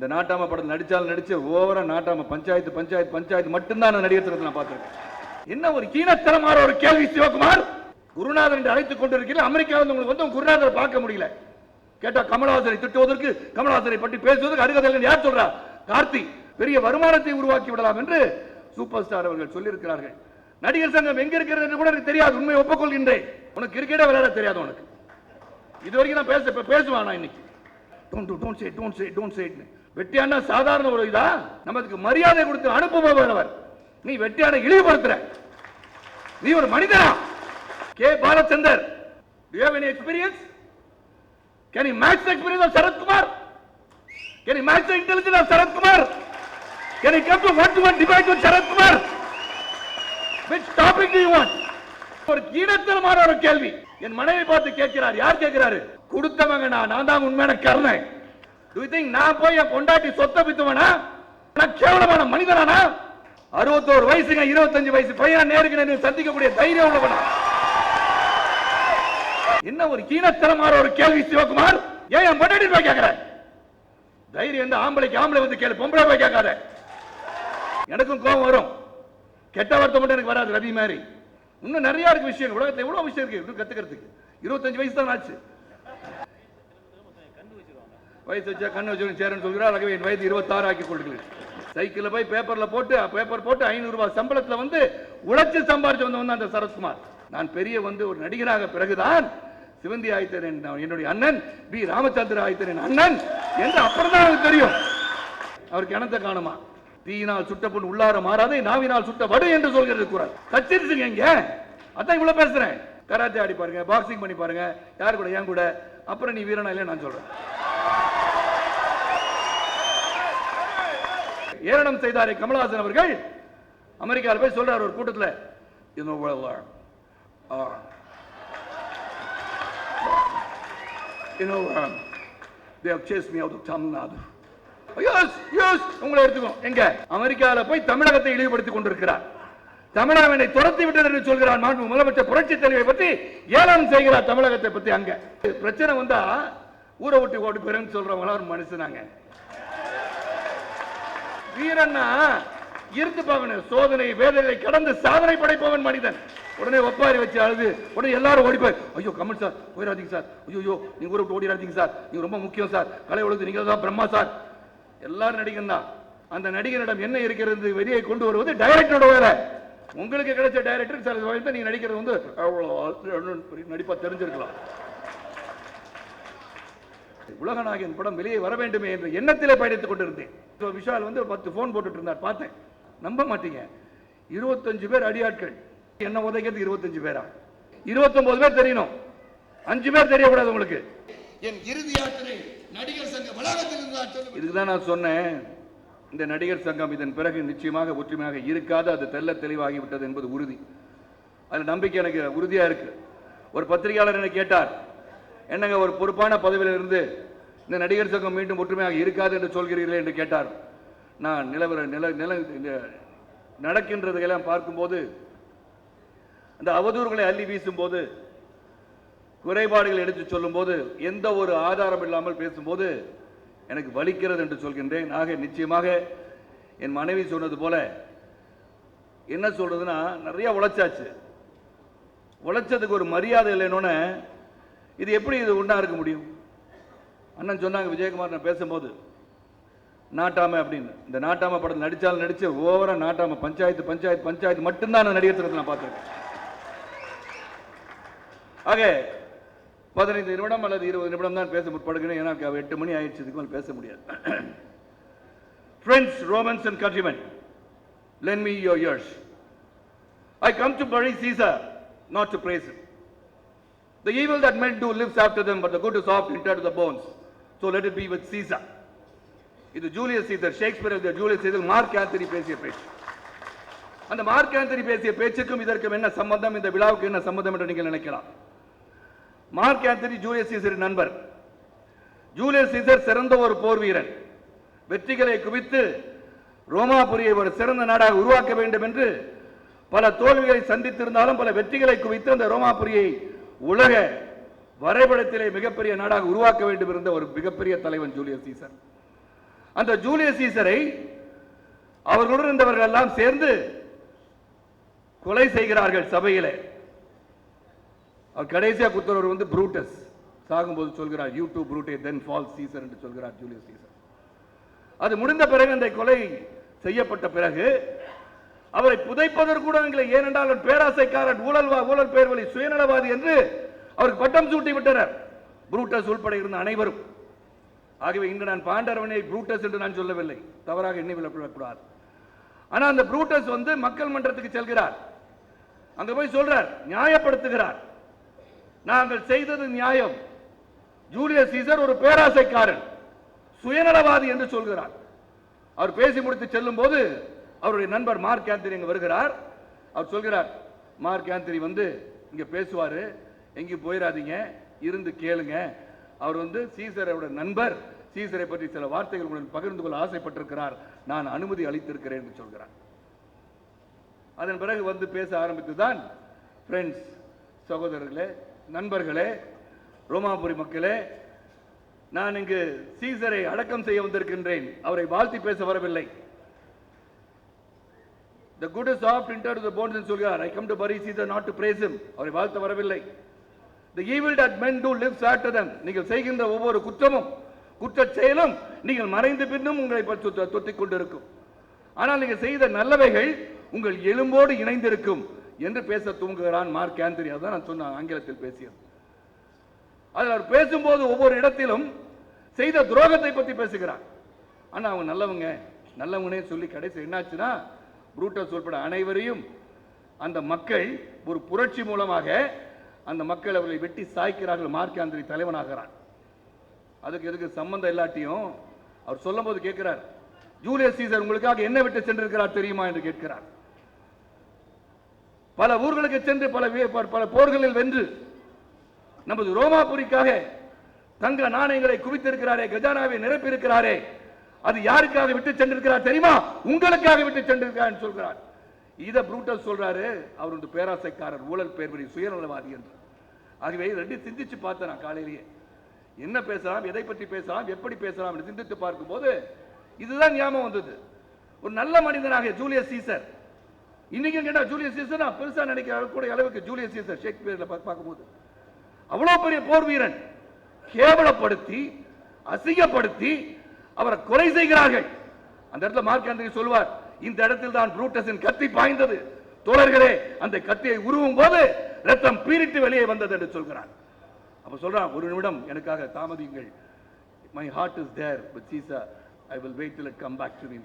இந்த நாட்டாம படத்தில் நடிச்சாலும் நடிச்சு ஓவரா நாட்டாம பஞ்சாயத்து பஞ்சாயத்து பஞ்சாயத்து மட்டும்தான் நான் நடிகர் நான் பார்த்திருக்கேன். என்ன ஒரு கீழத்தனமான ஒரு கேள்வி சிவகுமார். குருநாதர் என்று அழைத்துக் கொண்டிருக்கிறேன். அமெரிக்காவில் உங்களுக்கு வந்து குருநாதரை பார்க்க முடியல. கேட்டா கமலஹாசனை திட்டுவதற்கு, கமலஹாசனை பற்றி பேசுவதற்கு அருகதை யார் சொல்றா? கார்த்தி. பெரிய வருமானத்தை உருவாக்கி விடலாம் என்று சூப்பர் ஸ்டார் அவர்கள் சொல்லியிருக்கிறார்கள். நடிகர் சங்கம் எங்க இருக்கிறது என்று கூட எனக்கு தெரியாது. உண்மை ஒப்புக்கொள்கின்றேன். உனக்கு கிரிக்கெட்டே விளையாட தெரியாது. உனக்கு இதுவரைக்கும் நான் பேசுவானா இன்னைக்கு? வெட்டியான சாதாரண ஒரு இதா? நமக்கு மரியாதை கொடுத்து அனுப்புபவர் நீ வெட்டியான இழிவுபடுத்துற. நீ ஒரு மனிதனா? K Balachander, do you have any experience? Can you match the experience of Sarath Kumar? Can you match the intelligence of Sarath Kumar? Can you come to one-to-one debate with Sarath Kumar? Which topic do you want? ஒரு கீழத்தனமான ஒரு கேள்வி என் மனைவி பார்த்து கேட்கிறார். யார் கேட்கிறாரு? கொடுத்தவங்க நான் தான் உண்மையான கர்ணன். Do you think நான் போய் என் பொண்டாட்டி சொத்தை வித்துவனா? நான் கேவலமான மனிதனானா? 61 வயசுங்க 25 வயசு பையன் நேருக்கு சந்திக்கக்கூடிய தைரியம் உள்ளவனா? என்ன ஒரு கீழத்தனமான ஒரு கேள்வி சிவகுமார். ஏன் என் பொண்டாட்டி போய் கேட்கிற? தைரியம் எந்த ஆம்பளைக்கு ஆம்பளை வந்து கேளு, பொம்பளை போய் கேட்காத. எனக்கும் கோபம் வரும். கெட்ட வார்த்தை மட்டும் எனக்கு வராது. ரவி மாதிரி இன்னும் நிறைய இருக்கு விஷயம். உலகத்தில் எவ்வளவு விஷயம் இருக்கு கத்துக்கிறதுக்கு. 25 வயசு தான் ஆச்சு. வயசு வச்சா கண்ணு வச்சு சேரன்னு சொல்கிறார். ஆகவே என் வயது 26 ஆக்கி கொள்கிறேன். சைக்கிள் போய் பேப்பர் போட்டு 500 ரூபாய் சம்பளத்தில் வந்து உழைச்சு சம்பாரிச்சு வந்தவன் அந்த சரத்குமார். நான் பெரிய வந்து ஒரு நடிகராக பிறகுதான் சிவந்தி ஆயித்தரன் என்னுடைய அண்ணன், பி ராமச்சந்திர ஆயித்தரன் அண்ணன் என்று அப்புறம் தான் எனக்கு தெரியும். அவருக்கு இனத்தை காணுமா? தீயினால் சுட்ட பொண்ணு உள்ளார மாறாதே, நாவினால் சுட்ட வடு என்று சொல்கிறது குரல். தச்சிருச்சுங்க இங்க. அதான் இவ்வளவு பேசுறேன். கராத்தே ஆடி பாருங்க, பாக்ஸிங் பண்ணி பாருங்க. யாரு கூட? என் கூட. அப்புறம் நீ வீரனா இல்லையா நான் சொல்றேன். ஏரணம் செய்தாரே கமலஹாசன் அவர்கள் அமெரிக்காவில் போய் சொல்றார் ஒரு கூட்டத்தில், they have chased me out of Tamil Nadu. Yes, உங்களை எடுத்துக்கோ. எங்க? அமெரிக்காவில் போய் தமிழகத்தை இழிவுபடுத்திக் கொண்டிருக்கிறார். தமிழகம் என்னை துரத்தி விட்டது என்று சொல்கிறார். முதலமைச்சர் புரட்சி தலைவரை பற்றி ஏளனம் செய்கிறார். தமிழகத்தை பற்றி அங்க பிரச்சனை வந்தா ஊரை விட்டு ஓடி போறேன்னு சொல்றவங்களா ஒரு மனுஷனாங்க. வீரன்னா இருந்து பார்க்கணும். சோதனை வேதனை கடந்து சாதனை படைப்பவன் மனிதன். உடனே ஒப்பாரி வச்சு அழுது உடனே எல்லாரும் ஓடி போய், ஐயோ கமல் சார் போயிடாதீங்க சார், ஐயோ நீங்க ஊரை விட்டு ஓடிடாதீங்க சார், நீங்க ரொம்ப முக்கியம் சார், கலை உலகத்து நீங்க தான் பிரம்மா சார். எல்லாரும் நடிகன் தான். அந்த நடிகரிடம் என்ன இருக்கிறது வெளியே கொண்டு வருவது டைரக்டரோட வேலை. உங்களுக்கு கிடைச்ச டைரக்டர் சில வயசு நீங்க நடிக்கிறது வந்து நடிப்பா தெரிஞ்சிருக்கலாம். உலகநாயகன் படம் வெளியே வர வேண்டுமே என்ற எண்ணத்திலே பயணித்துக் கொண்டிருந்தேன். விஷால் வந்து 10 போன் போட்டுட்டு இருந்தார். பார்த்தேன். நம்ப மாட்டீங்க, 25 பேர் அடியாட்கள். என்ன உதைக்கிறது 25 பேரா? 29 பேர் தெரியணும், 5 பேர் தெரியக்கூடாது உங்களுக்கு. என் இறுதி யாத்திரை நடிகர் சங்க வளாகத்தில். இதுதான் நான் சொன்னேன். இந்த நடிகர் சங்கம் இதன் பிறகு நிச்சயமாக ஒற்றுமையாக இருக்காது. அது தெல்ல தெளிவாகிவிட்டது என்பது உறுதி. அது நம்பிக்கை எனக்கு உறுதியா இருக்கு. ஒரு பத்திரிகையாளர் என்னை கேட்டார், என்னங்க ஒரு பொறுப்பான பதவியில் இருந்து இந்த நடிகர் சங்கம் மீண்டும் ஒற்றுமையாக இருக்காது என்று சொல்கிறீர்களே என்று கேட்டார். நான் நடக்கின்றதையெல்லாம் பார்க்கும்போது, அந்த அவதூறுகளை அள்ளி வீசும் போது, குறைபாடுகள் எடுத்து சொல்லும் போது, எந்த ஒரு ஆதாரம் இல்லாமல் பேசும்போது எனக்கு வலிக்கிறது என்று சொல்கின்றேன். ஆக நிச்சயமாக என் மனைவி சொன்னது போல என்ன சொல்றதுன்னா, நிறைய உழைச்சாச்சு, உழைச்சதுக்கு ஒரு மரியாதை இல்லைன்னு இது எப்படி இது ஒன்றா இருக்க முடியும்? அண்ணன் சொன்னாங்க விஜயகுமார் நான் பேசும்போது, நாட்டாம அப்படின்னு. இந்த நாட்டாம படத்தில் நடிச்சாலும் நடிச்சு ஓவரா நாட்டாம பஞ்சாயத்து பஞ்சாயத்து பஞ்சாயத்து மட்டும்தான் நான் நடிகர் நான் பார்த்துருக்கேன். ஆக 15 நிமிடம் அல்லது 20 நிமிடம் தான் பேச முற்படுகிறேன். ஏன்னா 8 மணி ஆயிடுச்சு, இதுக்கு மேல் பேச முடியாது. Friends, Romans and countrymen, lend me your ears. I come to bury Caesar, not to praise him. The evil that men do lives after them, but the good is oft entered to the bones. So let it be with Caesar. இது Julius Caesar, Shakespeare எழுதிய Julius Caesar mark Anthony பேசிய பேச்சு. அந்த mark Anthony பேசிய பேச்சுக்கும் இதற்கும் என்ன சம்பந்தம், இந்த விழாவுக்கு என்ன சம்பந்தம் என்று நீங்கள் நினைக்கலாம். மார்க் ஆந்தனி ஜூலியஸ் சீசரின் நண்பர். ஜூலியஸ் சீசர் சிறந்த ஒரு போர் வீரன். வெற்றிகளை குவித்து ரோமாபுரியை ஒரு சிறந்த நாடாக உருவாக்க வேண்டும் என்று பல தோல்விகளை சந்தித்திருந்தாலும் பல வெற்றிகளை குவித்து அந்த ரோமாபுரியை உலக வரைபடத்திலே மிகப்பெரிய நாடாக உருவாக்க வேண்டும் இருந்த ஒரு மிகப்பெரிய தலைவன் ஜூலியஸ் சீசர். அந்த ஜூலியஸ் சீசரை அவர்களுடன் இருந்தவர்கள் எல்லாம் சேர்ந்து கொலை செய்கிறார்கள் சபையிலே. அவர் கடைசியா குத்துறவர் வந்து புரூட்டஸ். சாகும்போது சொல்கிறார், you too Brute then falls Caesar என்று சொல்கிறார் ஜூலியஸ் சீசர். அது முடிந்த பிறகு அந்த கொலை செய்யப்பட்ட பிறகு அவரை புதைப்பதற்கு கூட இல்லை. ஏனென்றால் பேராசைக்காரன், ஊழல் பேர்வழி, சுயநலவாதி என்று அவருக்கு பட்டம் சூட்டி விட்டனர் புரூட்டஸ் உள்பட இருந்த அனைவரும். ஆகவே இன்று நான் பாண்டரவனை புரூட்டஸ் என்று நான் சொல்லவில்லை, தவறாக எண்ணிவிடக்கூடாது. ஆனால் அந்த புரூட்டஸ் வந்து மக்கள் மன்றத்துக்கு செல்கிறார். அங்க போய் சொல்றார், நியாயப்படுத்துகிறார், நாங்கள் செய்தது நியாயம். ஜூலியஸ் சீசர் ஒரு பேராசைக்காரன், சுயநலவாதி என்று சொல்கிறார். அவர் பேசி முடித்து செல்லும் போது அவருடைய நண்பர் மார்க் ஆந்தனி இங்க வருகிறார். அவர் சொல்கிறார், மார்க் ஆந்தனி வந்து இங்க பேசுவாரு, எங்கேயும் போயிடாதீங்க, இருந்து கேளுங்க. அவர் வந்து சீசரோட நண்பர், சீசரை பற்றி சில வார்த்தைகள் உடன் பகிர்ந்து கொள்ள ஆசைப்பட்டிருக்கிறார், நான் அனுமதி அளித்திருக்கிறேன் என்று சொல்கிறார். அதன் பிறகு வந்து பேச ஆரம்பித்துதான், ஃப்ரெண்ட்ஸ், சகோதரர்களே, நண்பர்களே, ரோமாபுரி மக்களே, நான் இங்கு சீசரை அடக்கம் செய்ய வந்திருக்கின்றேன், அவரை வாழ்த்தி பேச வரவில்லை. The good is soft entered to the bones என்று சொல்கிறார். I come to bury Caesar not to praise him. அவரை வாழ்த்த வரவில்லை. The evil that men do lives after them. நீங்கள் செய்கின்ற ஒவ்வொரு குற்றமும் குற்றச் செயலும் நீங்கள் மறைந்த பின்னும் உங்களை தொத்திக் கொண்டிருக்கும். ஆனால் நீங்கள் செய்த நல்லவைகள் உங்கள் எலும்போடு இணைந்திருக்கும் என்று பேச தூங்குகிறான் மார்க் ஆந்தனி. அதான் நான் சொன்ன ஆங்கிலத்தில் பேசியது. அதில் அவர் பேசும்போது ஒவ்வொரு இடத்திலும் செய்த துரோகத்தை பற்றி பேசுகிறார். ஆனா அவங்க நல்லவங்கனே சொல்லி கடைசி என்னாச்சுன்னா, புரூட்டஸ் உட்பட அனைவரையும் அந்த மக்கள் ஒரு புரட்சி மூலமாக அந்த மக்கள் அவர்களை வெட்டி சாய்க்கிறார்கள். Mark Anthony தலைவனாகிறார். அதுக்கு எதுக்கு சம்பந்தம் இல்லாட்டியும் அவர் சொல்லும் போது கேட்கிறார், ஜூலியஸ் சீசர் உங்களுக்காக என்ன விட்டு சென்றிருக்கிறார் தெரியுமா என்று கேட்கிறார். பல ஊர்களுக்கு சென்று பல போர்களில் வென்று நமது ரோமாபுரிக்காக தங்க நாணயங்களை குவித்திருக்கிறாரே, கஜானாவை நிரப்பியிருக்கிறாரே, அது யாருக்காக விட்டு சென்றிருக்கிறார் தெரியுமா? உங்களுக்காக விட்டு சென்றிருக்கிறார் சொல்கிறார். இத புரூட்டஸ் சொல்றாரு, அவர் வந்து பேராசைக்காரர், ஊழல் பேர்வழி, சுயநலவாதி என்று. ஆகவே ரெண்டு சிந்திச்சு பார்த்தேன் நான் காலையிலேயே, என்ன பேசலாம், எதை பற்றி பேசலாம், எப்படி பேசலாம் என்று சிந்தித்து பார்க்கும்போது இதுதான் ஞாபகம் வந்தது. ஒரு நல்ல மனிதனாக ஜூலியஸ் சீசர், இன்னைக்கு கேட்டா ஜூலியஸ் சீசர் நான் பெருசா நினைக்கிற அளவுக்கு ஜூலியஸ் சீசர் ஷேக்ஸ்பியர்ல பார்க்கும்போது அவ்வளவு பெரிய போர் வீரன், கேவலப்படுத்தி அசிங்கப்படுத்தி அவரை கொலை செய்கிறார்கள். அந்த இடத்துல மார்க் ஆந்தனி சொல்வார், இந்த இடத்தில் தான் புரூட்டஸின் கத்தி பாய்ந்தது தோழர்களே, அந்த கத்தியை உருவும் போது ரத்தம் பீரிட்டு வெளியே வந்தது என்று சொல்கிறார். அப்ப சொல்றான், ஒரு நிமிடம் எனக்காக தாமதியுங்கள், my heart is there with Caesar, I will wait till it come back to me.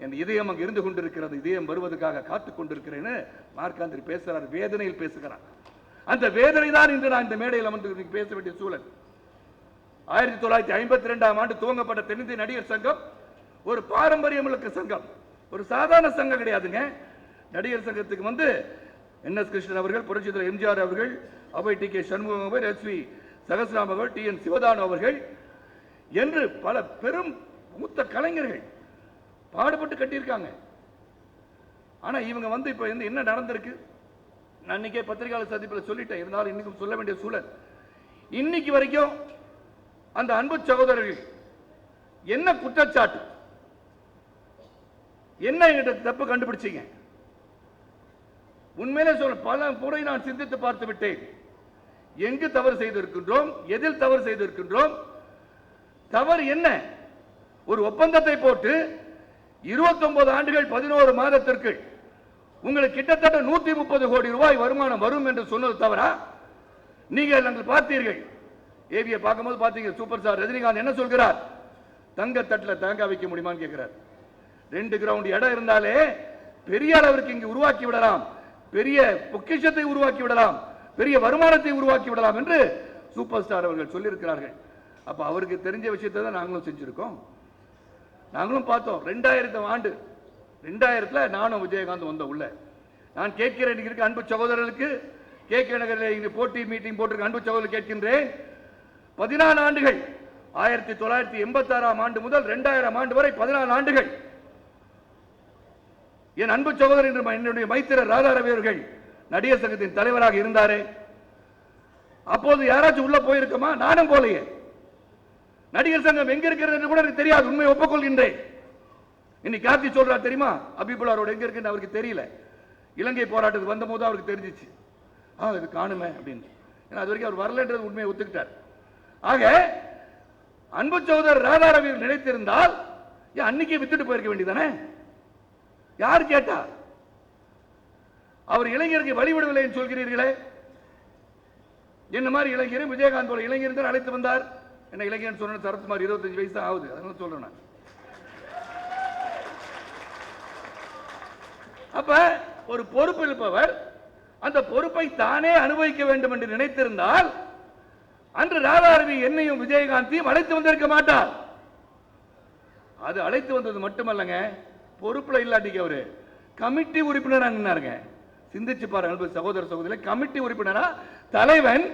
என் இதயம் அங்கு இருந்து கொண்டிருக்கிறது, இதயம் வருவதற்காக காத்துக் கொண்டிருக்கிறேன்னு மார்க் ஆந்தனி பேசுறார், வேதனையில் பேசுகிறார். அந்த வேதனை தான் இன்று நான் இந்த மேடையில் அமர்ந்து பேச வேண்டிய சூழல். 1952ஆம் ஆண்டு துவங்கப்பட்ட தென்னிந்திய நடிகர் சங்கம் ஒரு பாரம்பரியமுள்ள சங்கம், ஒரு சாதாரண சங்கம் கிடையாதுங்க. நடிகர் சங்கத்துக்கு வந்து என்.எஸ். கிருஷ்ணன் அவர்கள், புரட்சித் தலைவர் எம்ஜிஆர் அவர்கள், அவை டி.கே. சண்முகம் அவர்கள், எஸ்.வி. சகஸ்ராம் அவர்கள், டி.என். சிவதானு அவர்கள் என்று பல பெரும் மூத்த கலைஞர்கள் பாடுபட்டு கட்டியிருக்காங்க. ஆனா இவங்க வந்து இப்ப என்ன நடந்திருக்கு, நான் இன்னைக்கே பத்திரிகையாளர் சந்திப்பில் சொல்லிட்டேன், இருந்தாலும் இன்னைக்கும் சொல்ல வேண்டிய சூழல். இன்னைக்கு வரைக்கும் அந்த அன்பு சகோதரர்கள் என்ன குற்றச்சாட்டு, என்ன தப்பு கண்டுபிடிச்சீங்க? உண்மையிலே சொல்ல, பல முறை நான் சிந்தித்து பார்த்து விட்டேன். எங்கு தவறு செய்திருக்கின்றோம், எதில் தவறு செய்திருக்கின்றோம், தவறு என்ன? ஒரு ஒப்பந்தத்தை போட்டு 29 ஆண்டுகள் 11 மாதத்திற்கு உங்களுக்கு கிட்டத்தட்ட 130 கோடி ரூபாய் வருமானம் வரும் என்று சொன்னது தவறா? நீங்கள் நாங்கள் பார்த்தீர்கள், ஏவியை பார்க்கும்போது பார்த்தீங்க, சூப்பர் ஸ்டார் ரஜினிகாந்த் என்ன சொல்கிறார், தங்க தட்டில் தேங்காய் வைக்க முடியுமான்னு கேட்கிறார். 2 கிரவுண்ட் இடம் இருந்தாலே பெரிய அளவிற்கு இங்கு உருவாக்கி விடலாம், பெரிய பொக்கிஷத்தை உருவாக்கி விடலாம், பெரிய வருமானத்தை உருவாக்கி விடலாம் என்று சூப்பர் ஸ்டார் அவர்கள் சொல்லியிருக்கிறார்கள். அப்ப அவருக்கு தெரிஞ்ச விஷயத்தை தான் நாங்களும் செஞ்சிருக்கோம், நாங்களும் பார்த்தோம். 2000 ஆண்டு 2000 நானும் விஜயகாந்த் வந்த உள்ள. நான் கேட்கிறேன், இருக்க அன்பு சகோதரர்களுக்கு, கேகே நகரில் இங்கு போட்டி மீட்டிங் போட்டிருக்க அன்பு சகோதரர் கேட்கின்றேன், 14 ஆண்டுகள் 1986ஆம் ஆண்டு முதல் 2000 ஆண்டு வரை 14 ஆண்டுகள் என் அன்பு சகோதரர் என்று என்னுடைய மைத்திரர் ராதாரவி அவர்கள் நடிகர் சங்கத்தின் தலைவராக இருந்தாரே, அப்போது யாராச்சும் உள்ள போயிருக்கமா? நானும் போலையே. நடிகர் சங்கம் எங்க இருக்கிறது என்று கூட எனக்கு தெரியாது, உண்மை ஒப்புக்கொள்கின்றேன். இன்னைக்கு கார்த்தி சொல்றாரு தெரியுமா, அபிபுல்லாரோட எங்க இருக்குன்னு அவருக்கு தெரியல. இலங்கை போராட்டத்துக்கு வந்த போது அவருக்கு தெரிஞ்சிச்சு, இது காணுமே அப்படின்னு. ஏன்னா அது வரைக்கும் அவர் வரலன்றது உண்மையை ஒத்துக்கிட்டார். ஆக அன்பு சகோதரர் ராதாரவி நினைத்திருந்தால் அன்னைக்கே வித்துட்டு போயிருக்க வேண்டியதானே? யார் கேட்டா? அவர் இளைஞருக்கு வழிவிடவில்லை என்று சொல்கிறீர்களே. என்ன மாதிரி இளைஞரும் விஜயகாந்த் போல இளைஞர் தான் அழைத்து வந்தார். என்ன இளைஞர் சொன்ன சரத்குமார் 25 வயசு தான் ஆகுது, அதனால சொல்றேன். அப்ப ஒரு பொறுப்பு இருப்பவர் அந்த பொறுப்பை தானே அனுபவிக்க வேண்டும் என்று நினைத்திருந்தால் அன்று ராதாரவி என்னையும் விஜயகாந்தையும் அழைத்து வந்திருக்க மாட்டார். அது அழைத்து வந்தது மட்டுமல்லங்க, பொறுப்புல இல்லாட்டிக்கு அவரு கமிட்டி உறுப்பினராங்க. சிந்திச்சு பாருங்க சகோதர சகோதரி, கமிட்டி உறுப்பினரா? தலைவன்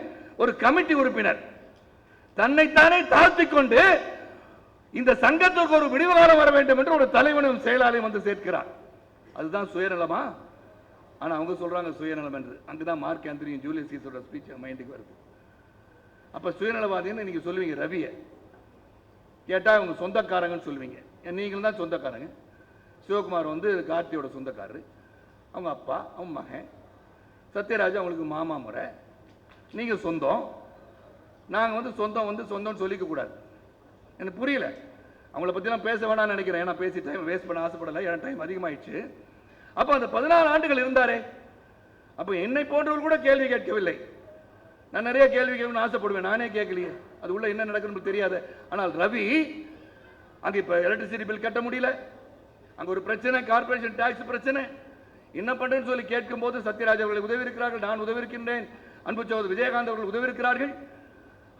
ஒரு கமிட்டி உறுப்பினர் தன்னைத்தானே தாழ்த்திக் கொண்டு இந்த சங்கத்திற்கு ஒரு விடிவுகாலம் வர வேண்டும் என்று ஒரு தலைவனும் செயலாளரையும் வந்து சேர்க்கிறார். அதுதான் சுயநலமா? ஆனா அவங்க சொல்றாங்க சுயநலம் என்று. அங்குதான் மார்க் ஆந்தனியும் ஜூலியஸ் சீசரோட ஸ்பீச் மைண்டுக்கு வருது. அப்ப சுயநலவாதின்னு நீங்க சொல்லுவீங்க ரவியை கேட்டா அவங்க சொந்தக்காரங்கன்னு சொல்லுவீங்க. நீங்களும் தான் சொந்தக்காரங்க. சிவகுமார் வந்து கார்த்தியோட சொந்தக்காரரு, அவங்க அப்பா அவங்க மகன். சத்யராஜ் அவங்களுக்கு மாமா முறை. நீங்க சொந்தம், நாங்க வந்து சொந்தம் சொல்லிக்க கூடாது. எனக்கு புரியல, அவங்கள பத்திலாம் பேச வேணாம்னு நினைக்கிறேன். ஏன்னா பேசி டைம் வேஸ்ட் பண்ண ஆசைப்படலை, ஏன்னா டைம் அதிகமாயிடுச்சு. அப்ப அந்த 14 ஆண்டுகள் இருந்தாரே, அப்ப என்னை போன்றவர் கூட கேள்வி கேட்கவில்லை. நான் நிறைய கேள்வி கேட்கணும்னு ஆசைப்படுவேன், நானே கேட்கலையே. அது உள்ள என்ன நடக்குன்னு தெரியாது. ஆனால் ரவி அங்க இப்ப எலக்ட்ரிசிட்டி பில் கட்ட முடியல, அங்க ஒரு பிரச்சனை, கார்பரேஷன் டாக்ஸ் பிரச்சனை, என்ன பண்றேன்னு சொல்லி கேட்கும் போது சத்யராஜ் அவர்கள் உதவி இருக்கிறார்கள், நான் உதவி இருக்கின்றேன், அன்பு சகோதரர் விஜயகாந்த் அவர்கள் உதவி இருக்கிறார்கள்.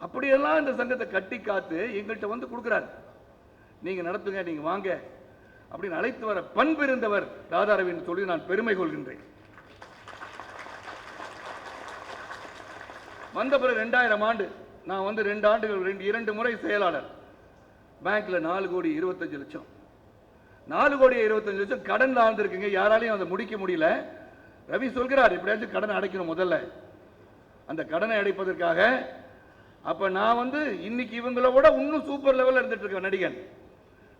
அப்படியெல்லாம் இந்த சங்கத்தை கட்டி காத்து எங்கள்கிட்ட வந்து கொடுக்கிறார். நீங்க நடத்துங்க, நீங்க வாங்க அப்படின்னு அழைத்து வர பண்பு இருந்தவர் ராதாரவின்னு சொல்லி நான் பெருமை கொள்கின்றேன். வந்த பிறகு 2000 ஆண்டு நான் வந்து 2 ஆண்டுகள் 2 முறை செயலாளர். பேங்க்ல 4,25,00,000 4,25,00,000 கடன் ஆழ்ந்திருக்குங்க. யாராலையும் அதை முடிக்க முடியல. ரவி சொல்கிறார் எப்படியாச்சும் கடனை அடைக்கணும் முதல்ல. அந்த கடனை அடைப்பதற்காக அப்ப நான் வந்து இன்னைக்கு இவங்களோட இன்னும் சூப்பர் லெவல்ல இருந்துட்டு இருக்கேன் நடிகன்.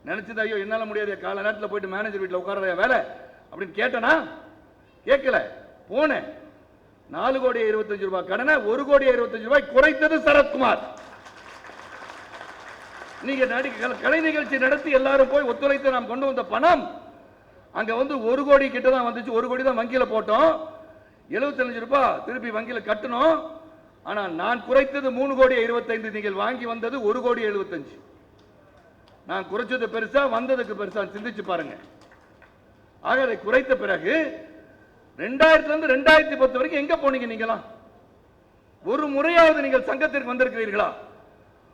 நினைச்சது ஐயோ என்னால முடியாது, கால நேரத்தில் போயிட்டு மேனேஜர் வீட்டில் உட்கார வேலை அப்படின்னு கேட்டனா? கேட்கல. போனேன். 4,25,00,000 கடனை 1,25,00,000 குறைத்தது சரத்குமார். நீங்க கலை நிகழ்ச்சி நடத்தி எல்லாரும் போய் ஒத்துழைத்து நாம் கொண்டு வந்த பணம் அங்க வந்து 1 கோடி கிட்ட தான் வந்துச்சு. 1 கோடி தான் வங்கியில போட்டோம். 75 ரூபாய் திருப்பி வங்கியில கட்டணும். ஆனா நான் குறைத்தது 3,25,00,000. நீங்கள் வாங்கி வந்தது 1,75,00,000. நான் குறைச்சது பெருசா, வந்ததுக்கு பெருசா, சிந்திச்சு பாருங்க. ஆக அதை குறைத்த பிறகு 2000 இருந்து 2010 வரைக்கும் எங்க போனீங்க நீங்களா? ஒரு முறையாவது நீங்கள் சங்கத்திற்கு வந்திருக்கிறீர்களா?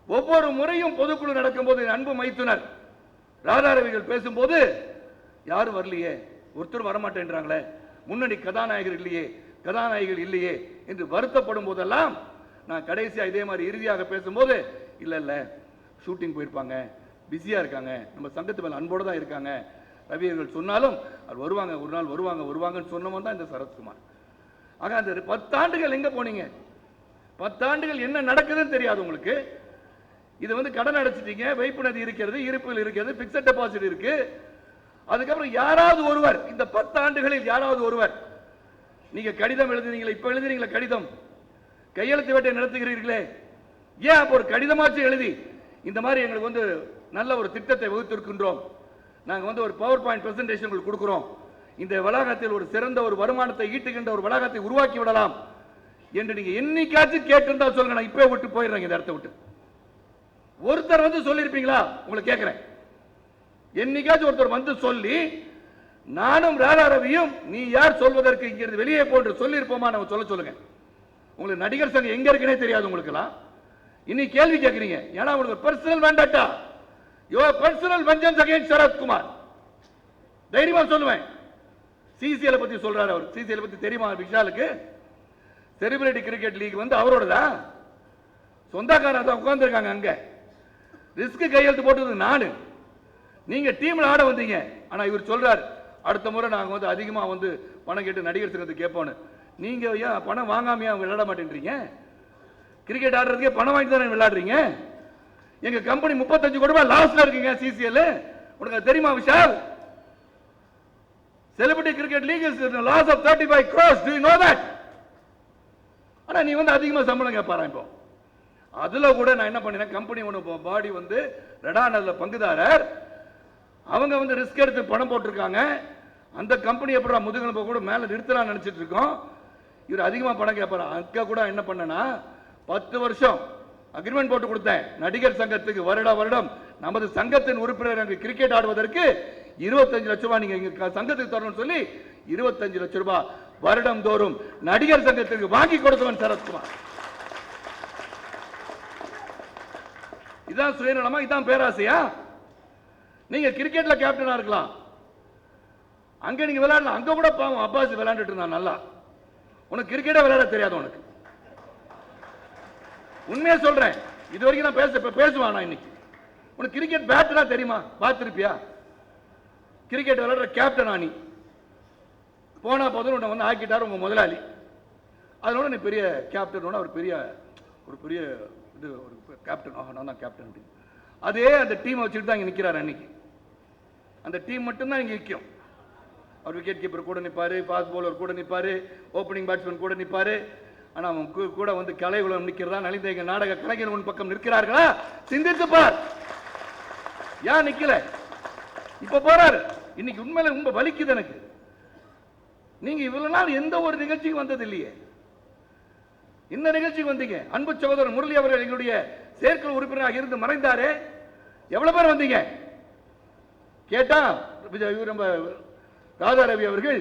ஒவ்வொரு முறையும் பொதுக்குழு நடக்கும் போது அன்பு மைத்துனர் ராதாரவிகள் பேசும்போது யாரும் வரலையே, ஒருத்தர் வரமாட்டேன்றாங்களே, முன்னணி கதாநாயகர் இல்லையே, கதாநாயகிகள் இல்லையே என்று வருத்தப்படும் போதெல்லாம் நான் கடைசியா இதே மாதிரி இறுதியாக பேசும்போது இல்ல இல்ல ஷூட்டிங் போயிருப்பாங்க, பிஸியா இருக்காங்க, நம்ம சங்கத்து மேல அன்போடு தான் இருக்காங்க, ரவியர்கள் சொன்னாலும் அவர் வருவாங்க, ஒரு நாள் வருவாங்கன்னு சொன்னவன் தான் இந்த சரத்குமார். ஆக அந்த 10 ஆண்டுகள் எங்க போனீங்க? 10 ஆண்டுகள் என்ன நடக்குதுன்னு தெரியாது உங்களுக்கு. இது வந்து கடன் அடைச்சிட்டீங்க, வைப்பு நிதி இருக்கிறது, இருப்பில் இருக்கிறது, பிக்சட் டெபாசிட் இருக்கு. அதுக்கப்புறம் யாராவது ஒருவர் இந்த 10 ஆண்டுகளில் யாராவது ஒருவர் நீங்க கடிதம் எழுதுனீங்களே, இப்ப எழுதுறீங்களா கடிதம், கையெழுத்து வேட்டை நடத்துகிறீர்களே, ஏன் அப்ப ஒரு கடிதமாச்சு எழுதி இந்த மாதிரி எங்களுக்கு வந்து நல்ல ஒரு திட்டத்தை வகுத்திருக்கின்றோம், நாங்க வந்து ஒரு பவர் பாயிண்ட் பிரசன்டேஷன் உங்களுக்கு கொடுக்கிறோம், இந்த வளாகத்தில் ஒரு சிறந்த ஒரு வருமானத்தை ஈட்டுகின்ற ஒரு வளாகத்தை உருவாக்கி விடலாம் என்று நீங்க என்னைக்காச்சும் கேட்டிருந்தா சொல்லுங்க, நான் இப்பவே விட்டு போயிடுறேன் இந்த இடத்தை விட்டு. ஒருத்தர் வந்து சொல்லியிருப்பீங்களா? உங்களை கேட்கிறேன். என்னைக்காச்சும் ஒருத்தர் வந்து சொல்லி நானும் ராதாரவியும் நீ யார் சொல்வதற்கு இங்கிருந்து வெளியே போன்று சொல்லி இருப்போமா? நம்ம சொல்லுங்க. உங்களுக்கு நடிகர் சங்கம் எங்க இருக்குன்னே தெரியாது உங்களுக்கு எல்லாம். இன்னைக்கு கேள்வி கேட்கிறீங்க, ஏன்னா உங்களுக்கு பர்சனல் வேண்டாட்டா, your personal vengeance against Sarathkumar. தைரியமா சொல்லுவேன். சிசிஎல் பத்தி சொல்றாரு அவர். சிசிஎல் பத்தி தெரியுமா விஷாலுக்கு? செலிபிரிட்டி கிரிக்கெட் லீக் வந்து அவரோட தான், சொந்தக்காரர் தான் உட்கார்ந்து இருக்காங்க அங்க. ரிஸ்க் கையெழுத்து போட்டது நானு, நீங்க டீம்ல ஆட வந்தீங்க. ஆனா இவர் சொல்றாரு அடுத்த முறை நாங்க வந்து அதிகமா வந்து பணம் கேட்டு நடிகர் சங்கத்துக்கு கேட்போன்னு. நீங்க ஏன் பணம் வாங்காமையா விளையாட மாட்டேன்றீங்க? கிரிக்கெட் ஆடுறதுக்கே பணம் வாங்கி தானே விளையாடுறீங்க. எங்க கம்பெனி 35 கோடி ரூபாய் லாஸ்ல இருக்குங்க சிசிஎல். உனக்கு தெரியுமா Vishal? Celebrity cricket league is loss of 35 crores. Do you know that? ஆனா நீ வந்து அதிகமா சம்பளம் கேட்பாரா இப்போ? அதுல கூட நான் என்ன பண்ணினேன், கம்பெனி ஒன்று பாடி வந்து ரெடான் அதுல பங்குதாரர், அவங்க வந்து ரிஸ்க் எடுத்து பணம் போட்டிருக்காங்க. அந்த கம்பெனி எப்படி முதுகெலும்பு கூட மேல நிறுத்தலாம் நினைச்சிட்டு இருக்கோம். இவர் அதிகமா பணம் கேட்பாரு. அங்க கூட என்ன பண்ணனா 10 வருஷம் அக்ரிமெண்ட் போட்டு கொடுத்தேன் நடிகர் சங்கத்துக்கு. வருடம் நமது சங்கத்தின் உறுப்பினர் கிரிக்கெட் ஆடுவதற்கு 25 லட்சம் ரூபாய் நீங்க சங்கத்துக்கு தரணும்னு சொல்லி 25 லட்சம் ரூபாய் வருடம் தோறும் நடிகர் சங்கத்திற்கு வாங்கி கொடுத்தவன் சரத்குமார். இதான் சுயநலமா? இதான் பேராசையா? நீங்க கிரிக்கெட்ல கேப்டனா இருக்கலாம், அங்க நீங்க விளையாடலாம். அங்க கூட பாவம் அப்பாஸ் விளையாண்டுட்டு இருந்தான் நல்லா. உனக்கு கிரிக்கெட்டே விளையாட தெரியாது உனக்கு. உண்மையா சொல்றேன், இது வரைக்கும் நான் பேசுவான். நான் இன்னைக்கு உனக்கு கிரிக்கெட் பேட்டரா தெரியுமா? பார்த்திருப்பியா? கிரிக்கெட் விளையாடுற கேப்டன் நீ போனா போதும் உன்னை வந்து ஆக்கிட்டார் உங்க முதலாளி. அதனோட நீ பெரிய கேப்டன், அவர் பெரிய ஒரு பெரிய இது ஒரு கேப்டன். நான் தான் கேப்டன். அதே அந்த டீம் வச்சுட்டு தான் இங்க நிக்கிறாரு. அன்னைக்கு அந்த டீம் மட்டும்தான் இங்க நிற்கும். அவர் விக்கெட் கீப்பர் கூட நிற்பாரு, ஃபாஸ்ட் பவுலர் கூட நிற்பாரு, ஓப்பனிங் பேட்ஸ்மேன் கூட நிற்பாரு. ஆனா அவன் கூட வந்து கலைகுலம் நிற்கிறதா, நலிந்த எங்க நாடக கலைஞர் உன் பக்கம் நிற்கிறார்களா? சிந்தித்து பார். ஏன் நிக்கல? இப்ப போறாரு. இன்னைக்கு உண்மையில ரொம்ப வலிக்குது எனக்கு. நீங்க இவ்வளவு நாள் எந்த ஒரு நிகழ்ச்சிக்கு வந்தது இல்லையே. இந்த நிகழ்ச்சிக்கு வந்தீங்க. அன்பு சகோதரர் முரளி அவர்கள் எங்களுடைய செயற்குழு உறுப்பினராக இருந்து மறைந்தாரே, எவ்வளவு பேர் வந்தீங்க கேட்டா? நம்ம ராதா ரவி அவர்கள்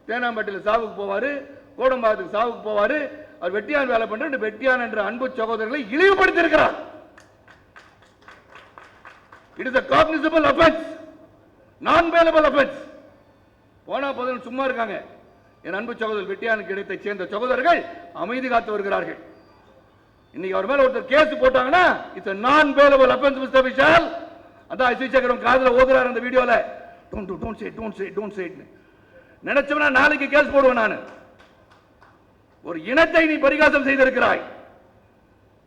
தேனாம்பேட்டையில் சாவுக்கு போவாரு, கோடம்பாக்கத்துக்கு சாவுக்கு போவாரு. அவர் வெட்டியான் வேலை பண்ற வெட்டியான் என்ற அன்பு சகோதரர்களை இழிவுபடுத்தி இருக்கிறார். It is a cognizable offense, non bailable offense. போனா போதும் சும்மா இருக்காங்க. என் அன்பு சகோதரர் வெட்டியானுக்கு இடத்தை சேர்ந்த சகோதரர்கள் அமைதி காத்து வருகிறார்கள். இன்னைக்கு அவர் மேல ஒருத்தர் கேஸ் போட்டாங்கன்னா it's a non bailable offense mister Vishal. அதான் ஐசிசேகரம் காதுல ஓதுறாரு அந்த வீடியோல. don't say நினைச்சவனா நாளைக்கு கேஸ் போடுவேன் நான். ஒரு இனத்தை நீ பரிகாசம் செய்திருக்கிறாய்.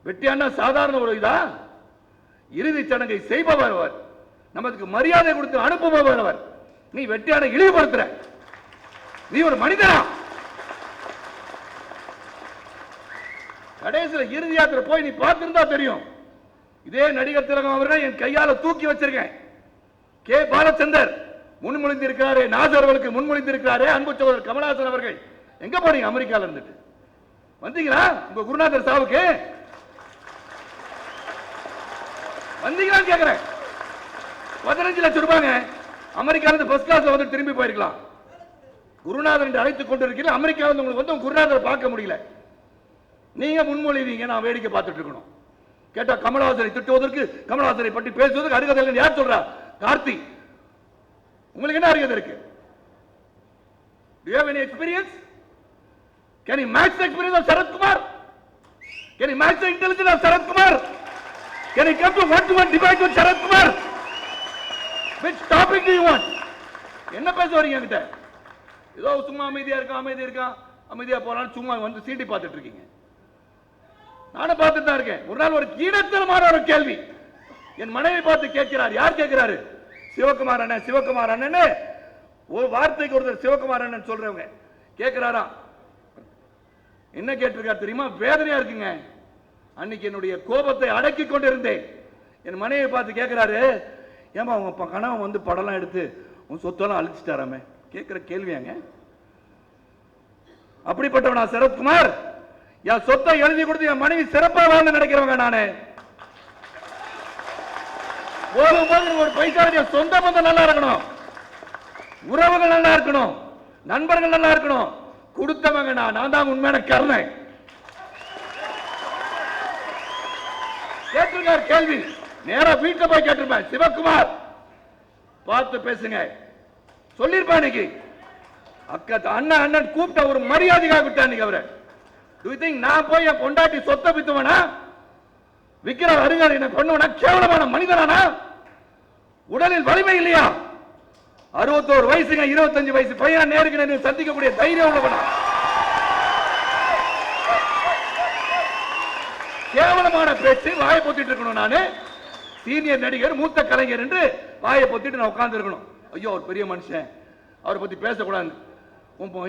வெட்டியானா சாதாரண ஒரு இதா? இறுதி சடங்கை செய்பவர் அவர், நமக்கு மரியாதை கொடுத்து அனுப்புபவர் அவர். நீ வெட்டியான இழிவுபடுத்துற. நீ ஒரு மனிதனா? கடைசியில் இறுதி யாத்திரை போய் நீ பார்த்திருந்தா தெரியும். இதே நடிகர் திலகம் அவர்கள் என் கையால தூக்கி வச்சிருக்கேன். கே பாலச்சந்தர் முன்மொழிந்து இருக்கிறாரே, நாசர்களுக்கு முன்மொழிந்து இருக்கிறாரே அன்பு சகோதரர் கமலஹாசன் அவர்கள். எங்க போறீங்க? அமெரிக்கால இருந்துட்டு வந்தீங்களா? உங்க குருநாதர் சாவுக்கு வந்தீங்களான்னு கேட்கிறேன். 15 லட்சம் ரூபாங்க. அமெரிக்கால இருந்து ஃபர்ஸ்ட் கிளாஸ்ல வந்து திரும்பி போயிருக்கலாம். குருநாதர் என்று அழைத்துக் கொண்டிருக்கிறீர்கள். அமெரிக்காவில் இருந்து உங்களுக்கு வந்து குருநாதரை பார்க்க முடியல. நீங்க முன்மொழிவீங்க, நான் வேடிக்கை பார்த்துட்டு இருக்கணும். கேட்டா கமலஹாசனை திட்டுவதற்கு, கமலஹாசனை பற்றி பேசுவதற்கு அருகதை இல்லைன்னு யார் சொல்றா? கார்த்தி. உங்களுக்கு என்ன அருகதை இருக்கு? Do you have any experience? Can you match the experience of Sarath Kumar? Can you match the intelligence of Sarath Kumar? Can you come to one-to-one debate with Sarath Kumar? Which topic do you want? என்ன பேச வரீங்க கிட்ட? ஏதோ சும்மா அமைதியா இருக்கா, அமைதியா போறான்னு சும்மா வந்து சீட்டி பார்த்துட்டு இருக்கீங்க. நானும் பார்த்துட்டு தான் இருக்கேன். ஒரு நாள் ஒரு கீழத்தனமான ஒரு கேள்வி என் மனைவி பார்த்து கேட்கிறார். யார் கேட்கிறாரு? சிவகுமார் அண்ணன். ஒரு வார்த்தைக்கு ஒருத்தர் சிவகுமார் அண்ணன் சொல்றவங்க கேட்கிறாரா. என்ன கேட்டிருக்காரு தெரியுமா? வேதனையா இருக்குங்க. அன்னைக்கு என்னுடைய கோபத்தை அடக்கி கொண்டிருந்தேன். என் மனைவி பார்த்து கேட்கிறாரு, ஏமா உங்க கணவன் வந்து படம்லாம் எடுத்து உன் சொத்தெல்லாம் அழிச்சிட்டாராமே. கேட்கிற கேள்வியாங்க. அப்படிப்பட்டவனா சரத்குமார்? என் சொத்தை எழுதி கொடுத்து என் மனைவி சிறப்பா வாழ்ந்து நினைக்கிறவங்க நானு. ஒரு பைசா சொந்த பந்தம் நல்லா இருக்கணும், உறவுகள் நல்லா இருக்கணும், நண்பர்கள் நல்லா இருக்கணும். கொடுத்தவங்க நான் தான் உண்மையான கருணை. கேட்டிருக்கார் கேள்வி. நேரா வீட்டுல போய் கேட்டிருப்பேன். சிவகுமார் பார்த்து பேசுங்க சொல்லிருப்பேன். இன்னைக்கு அக்கா அண்ணன் கூப்பிட்ட ஒரு மரியாதைக்காக விட்டான் அவரை. Do you think நான் போய் என் பொண்டாட்டி சொத்தை வித்துவனா? விக்கிற அருகாரி என்ன பண்ணுவனா? கேவலமான மனிதனானா? உடலில் வலிமை இல்லையா? 61 வயசுங்க, 25 வயசு பையன் நேருக்கு நேருக்கு சந்திக்கக்கூடிய தைரியம் உள்ளவனா? கேவலமான பேச்சு வாயை பொத்திட்டு இருக்கணும். நானு சீனியர் நடிகர், மூத்த கலைஞர் என்று வாயை பொத்திட்டு நான் உட்கார்ந்து இருக்கணும். ஐயோ அவர் பெரிய மனுஷன், அவரை பத்தி பேசக்கூடாது.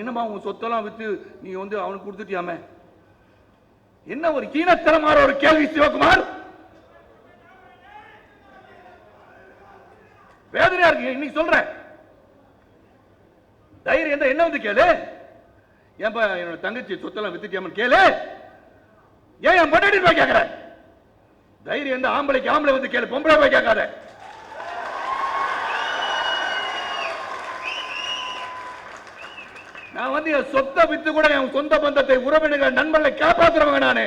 என்னமா உன் சொத்தெல்லாம் வித்து நீ வந்து அவனுக்கு கொடுத்துட்டியாமே? என்ன ஒரு கீழத்தரமான ஒரு கேள்வி சிவகுமார். வேதனையா இருக்கு. இன்னைக்கு சொல்றேன், தைரியம் என்ன வந்து கேளு. ஏன்பா என்னோட தங்கச்சி சொத்தெல்லாம் வித்துட்டியாம கேளு. ஏன் என் பொண்டாட்டி போய் கேட்கிற? தைரியம் எந்த ஆம்பளைக்கு ஆம்பளை வந்து கேளு, பொம்பளை போய் கேட்காத. நான் வந்து என் சொத்தை வித்து கூட என் சொந்த பந்தத்தை, உறவினர்கள், நண்பர்களை காப்பாத்துறவங்க நானு.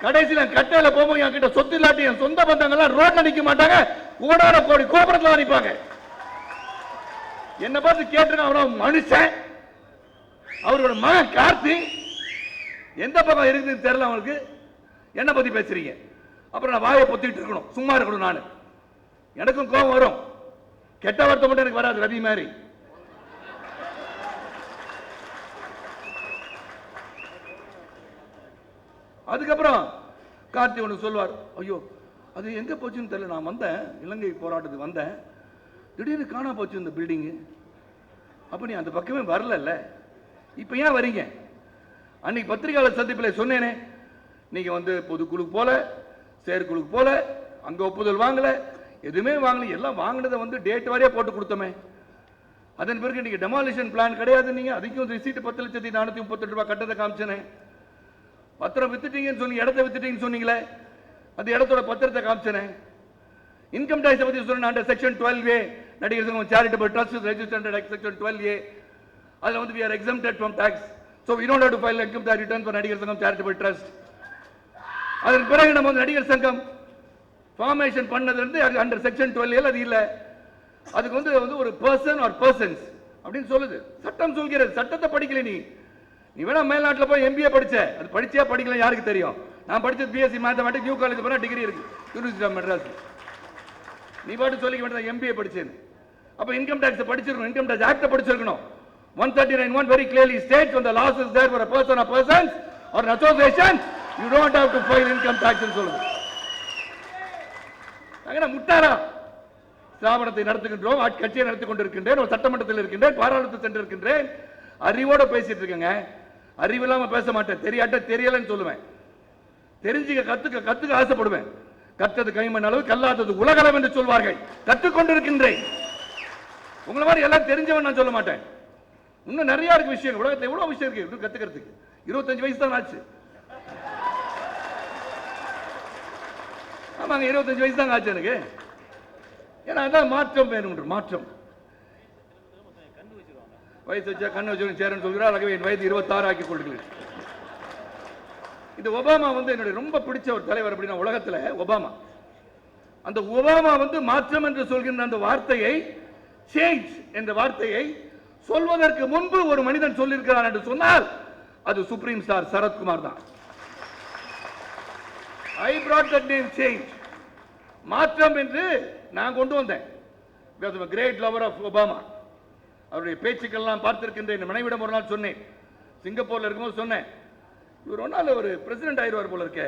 கடைசியில கட்டையில போகும்போது என் கிட்ட சொத்து இல்லாட்டி என் சொந்த பந்தங்கள்லாம் ரோட்ல நிக்க மாட்டாங்க, கோடான கோடி கோபுரத்துல நிற்பாங்க. என்ன பார்த்து கேட்டுருங்க, அவன் மனுஷன், அவரோட மகன் கார்த்தி எந்த பக்கம் இருக்குதுன்னு தெரியல அவனுக்கு. என்ன பத்தி பேசுறீங்க? அப்புறம் நான் வாயை பொத்திட்டு இருக்கணும், சும்மா இருக்கணும். நான் எனக்கும் கோபம் வரும், கெட்ட வார்த்தை மட்டும் எனக்கு வராது. ரவி மாதிரி அதுக்கப்புறம் கார்த்தி ஒன்று சொல்வார், ஐயோ அது எங்க போச்சுன்னு தெரியல, நான் வந்தேன் இலங்கை போராட்டத்துக்கு வந்தேன், திடீர்னு காணா போச்சு இந்த பில்டிங்கு. அப்ப நீ அந்த பக்கமே வரல, இப்ப ஏன் வரீங்க? அன்னைக்கு பத்திரிகையாளர் சந்திப்பில் சொன்னேனே, நீங்க வந்து பொதுக்குழுக்கு போல, செயற்குழுக்கு போல, அங்க ஒப்புதல் வாங்கல, எதுவுமே வாங்கல, எல்லாம் வாங்கினதை வந்து டேட் வரையா போட்டு கொடுத்தோமே. அதன் பிறகு நீங்க டெமாலிஷன் பிளான் கிடையாது, நீங்க அதுக்கும் ரிசீட் 10,438 ரூபாய் கட்டத்தை காமிச்சனே. பத்திரம் வித்துட்டீங்கன்னு சொன்னீங்க, இடத்தை வித்துட்டீங்கன்னு சொன்னீங்களே, அந்த இடத்தோட பத்திரத்தை காமிச்சனே. இன்கம் டாக்ஸ் பத்தி சொன்ன அண்டர் செக்ஷன் 12A நடிகர் சங்கம் charitable trust registered under section 12A, அதுல வந்து we are exempted from tax, so we don't have to file income tax return for நடிகர் சங்கம் சேரிட்டபிள் ட்ரஸ்ட். அதன் பிறகு நம்ம வந்து நடிகர் சங்கம் ஃபார்மேஷன் பண்ணது வந்து அண்டர் செக்ஷன் 12A அது இல்ல, அதுக்கு வந்து ஒரு பர்சன் ஆர் பர்சன்ஸ் அப்படின்னு சொல்லுது சட்டம் சொல்கிறது. சட்டத்தை படிக்கல நீ வேணா மேல்நாட்டில் போய் MBA படிச்ச, அது படிச்சியா படிக்கல யாருக்கு தெரியும்? நான் படிச்சது BSc மேத்தமேட்டிக்ஸ், நியூ காலேஜ் போனா டிகிரி இருக்கு, யூனிவர்சிட்டி ஆஃப் மெட்ராஸ். நீ பாட்டு சொல்லிக்க வேண்டியது MBA படிச்சேன்னு. அப்ப இன்கம் டாக்ஸ் படிச்சிருக்கணும், இன்கம் டாக்ஸ் ஆக்ட் படிச்சிருக்கணும். 139(1) very clearly states when the loss is there for a person or persons or an association, you don't have to file income tax ன்னு சொல்லுது. நாங்க முட்டாரா ஸ்தாபனத்தை நடத்துகின்றோம், கட்சியை நடத்தி கொண்டிருக்கின்றேன், ஒரு சட்டமன்றத்தில் இருக்கின்றேன், பாராளுமன்றத்தில் சென்று இருக்கின்றேன், அறிவோட பேசிட்டு இருக்கேங்க. அறிவு இல்லாம பேச மாட்டேன், தெரியாட்ட தெரியலன்னு சொல்லுவேன், தெரிஞ்சுக்க கத்துக்க ஆசைப்படுவேன். கற்றது கைமண் அளவு, கல்லாதது உலகளவு என்று சொல்வார்கள். கற்றுக்கொண்டிருக்கின்றேன். உங்களை மாதிரி எல்லாம் தெரிஞ்சவன் நான் சொல்ல மாட்டேன். இன்னும் நிறைய இருக்கு விஷயம், உலகத்தில் எவ்வளவு விஷயம் இருக்கு கத்துக்கிறதுக்கு. 25 வயசு தான் ஆச்சு. ஆமாங்க, 25 வயசு தான் ஆச்சு எனக்கு. ஏன்னா அதான் மாற்றம் வேணும், மாற்றம். வயசு வச்சா கண்ணு வச்சு சேரன்னு சொல்கிறார். ஆகவே என் வயது 26 ஆக்கி கொள்கிறேன். இந்த ஒபாமா வந்து என்னுடைய ரொம்ப பிடிச்ச ஒரு தலைவர் அப்படின்னா உலகத்துல ஒபாமா. அந்த ஒபாமா வந்து மாற்றம் என்று சொல்கின்ற அந்த வார்த்தையை, சேஞ்ச் என்ற வார்த்தையை சொல்வதற்கு முன்பு ஒரு மனிதன் சொல்லியிருக்கிறார் என்று சொன்னால் அது சுப்ரீம் ஸ்டார் சரத்குமார் தான். I brought that name change. மாற்றம் என்று நான் கொண்டு வந்தேன். because I'm a great lover of Obama. அவருடைய பேச்சுக்கெல்லாம் பார்த்திருக்கின்றேன். மனைவிடம் ஒரு நாள் சொன்னேன், சிங்கப்பூர்ல இருக்கும்போது சொன்னேன், இவர் ஒரு நாள் ஒரு பிரசிடென்ட் ஆயிடுவார் போல இருக்க,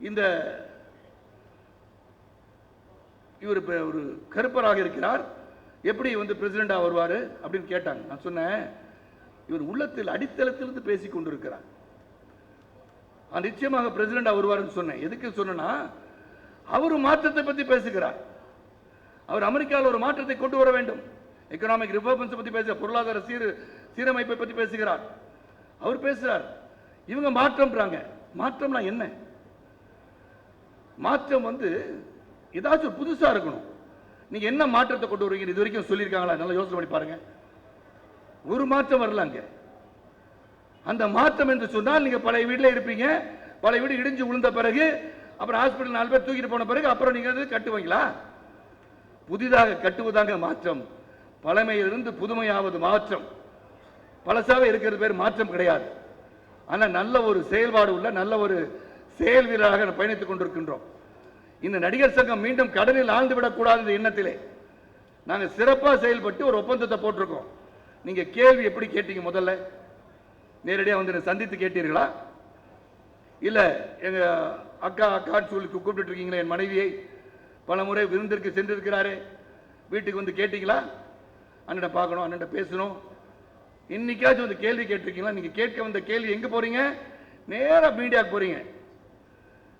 இந்த இவர் ஒரு கருப்பராக இருக்கிறார், எப்படி வந்து பிரசிடென்டா வருவாரு அப்படின்னு கேட்டாங்க. நான் சொன்னேன், இவர் உள்ளத்தில் அடித்தளத்திலிருந்து பேசிக் கொண்டிருக்கிறார், நிச்சயமாக பிரசிடென்டா வருவாருன்னு சொன்னேன். எதுக்கு சொன்னா, அவர் மாற்றத்தை பத்தி பேசுகிறார். அவர் அமெரிக்காவில் ஒரு மாற்றத்தை கொண்டு வர வேண்டும், எக்கனாமிக் ரிஃபார்ம்ஸ் பத்தி பேச, பொருளாதார சீரமைப்பை பத்தி பேசுகிறார். அவர் பேசுறார், இவங்க மாற்றம்ன்றாங்க. மாற்றம்னா என்ன? மாற்றம் வந்து ஏதாச்சும் புதுசா இருக்கணும். நீங்க என்ன மாற்றத்தை கொண்டு வருவீங்க இது வரைக்கும் சொல்லியிருக்காங்களா? நல்லா யோசனை பண்ணி பாருங்க. ஒரு மாற்றம் வரல அங்க. அந்த மாற்றம் என்று சொன்னால், நீங்க பழைய வீட்டில் இருப்பீங்க, பழைய வீடு இடிஞ்சு விழுந்த பிறகு, அப்புறம் ஹாஸ்பிட்டல் 4 பேர் தூக்கிட்டு போன பிறகு அப்புறம் நீங்க கட்டுவீங்களா? புதிதாக கட்டுவதாங்க மாற்றம். பழமையிலிருந்து புதுமையாவது மாற்றம். பழசாவே இருக்கிறது பேர் மாற்றம் கிடையாது. ஆனா நல்ல ஒரு செயல்பாடு உள்ள நல்ல ஒரு செயல் வீரராக பயணித்துக் கொண்டிருக்கின்றோம். இந்த நடிகர் சங்கம் மீண்டும் கடனில் ஆழ்ந்து விடக்கூடாது என்ற எண்ணத்திலே நாங்க சிறப்பாக செயல்பட்டு ஒரு ஒப்பந்தத்தை போட்டிருக்கோம். நீங்க கேள்வி எப்படி கேட்டீங்க? முதல்ல நேரடியாக வந்து சந்தித்து கேட்டீர்களா? இல்ல எங்க அக்கா அக்கான்னு சொல்லி கூப்பிட்டு இருக்கீங்களே என் மனைவியை, பல முறை விருந்திற்கு சென்றிருக்கிறாரே, வீட்டுக்கு வந்து கேட்டீங்களா? அண்ணன் பார்க்கணும், அண்ணன் பேசணும், இன்னைக்காச்சும் வந்து கேள்வி கேட்டிருக்கீங்களா? நீங்க கேட்க வந்த கேள்வி எங்க போறீங்க? நேரா மீடியாவுக்கு போறீங்க.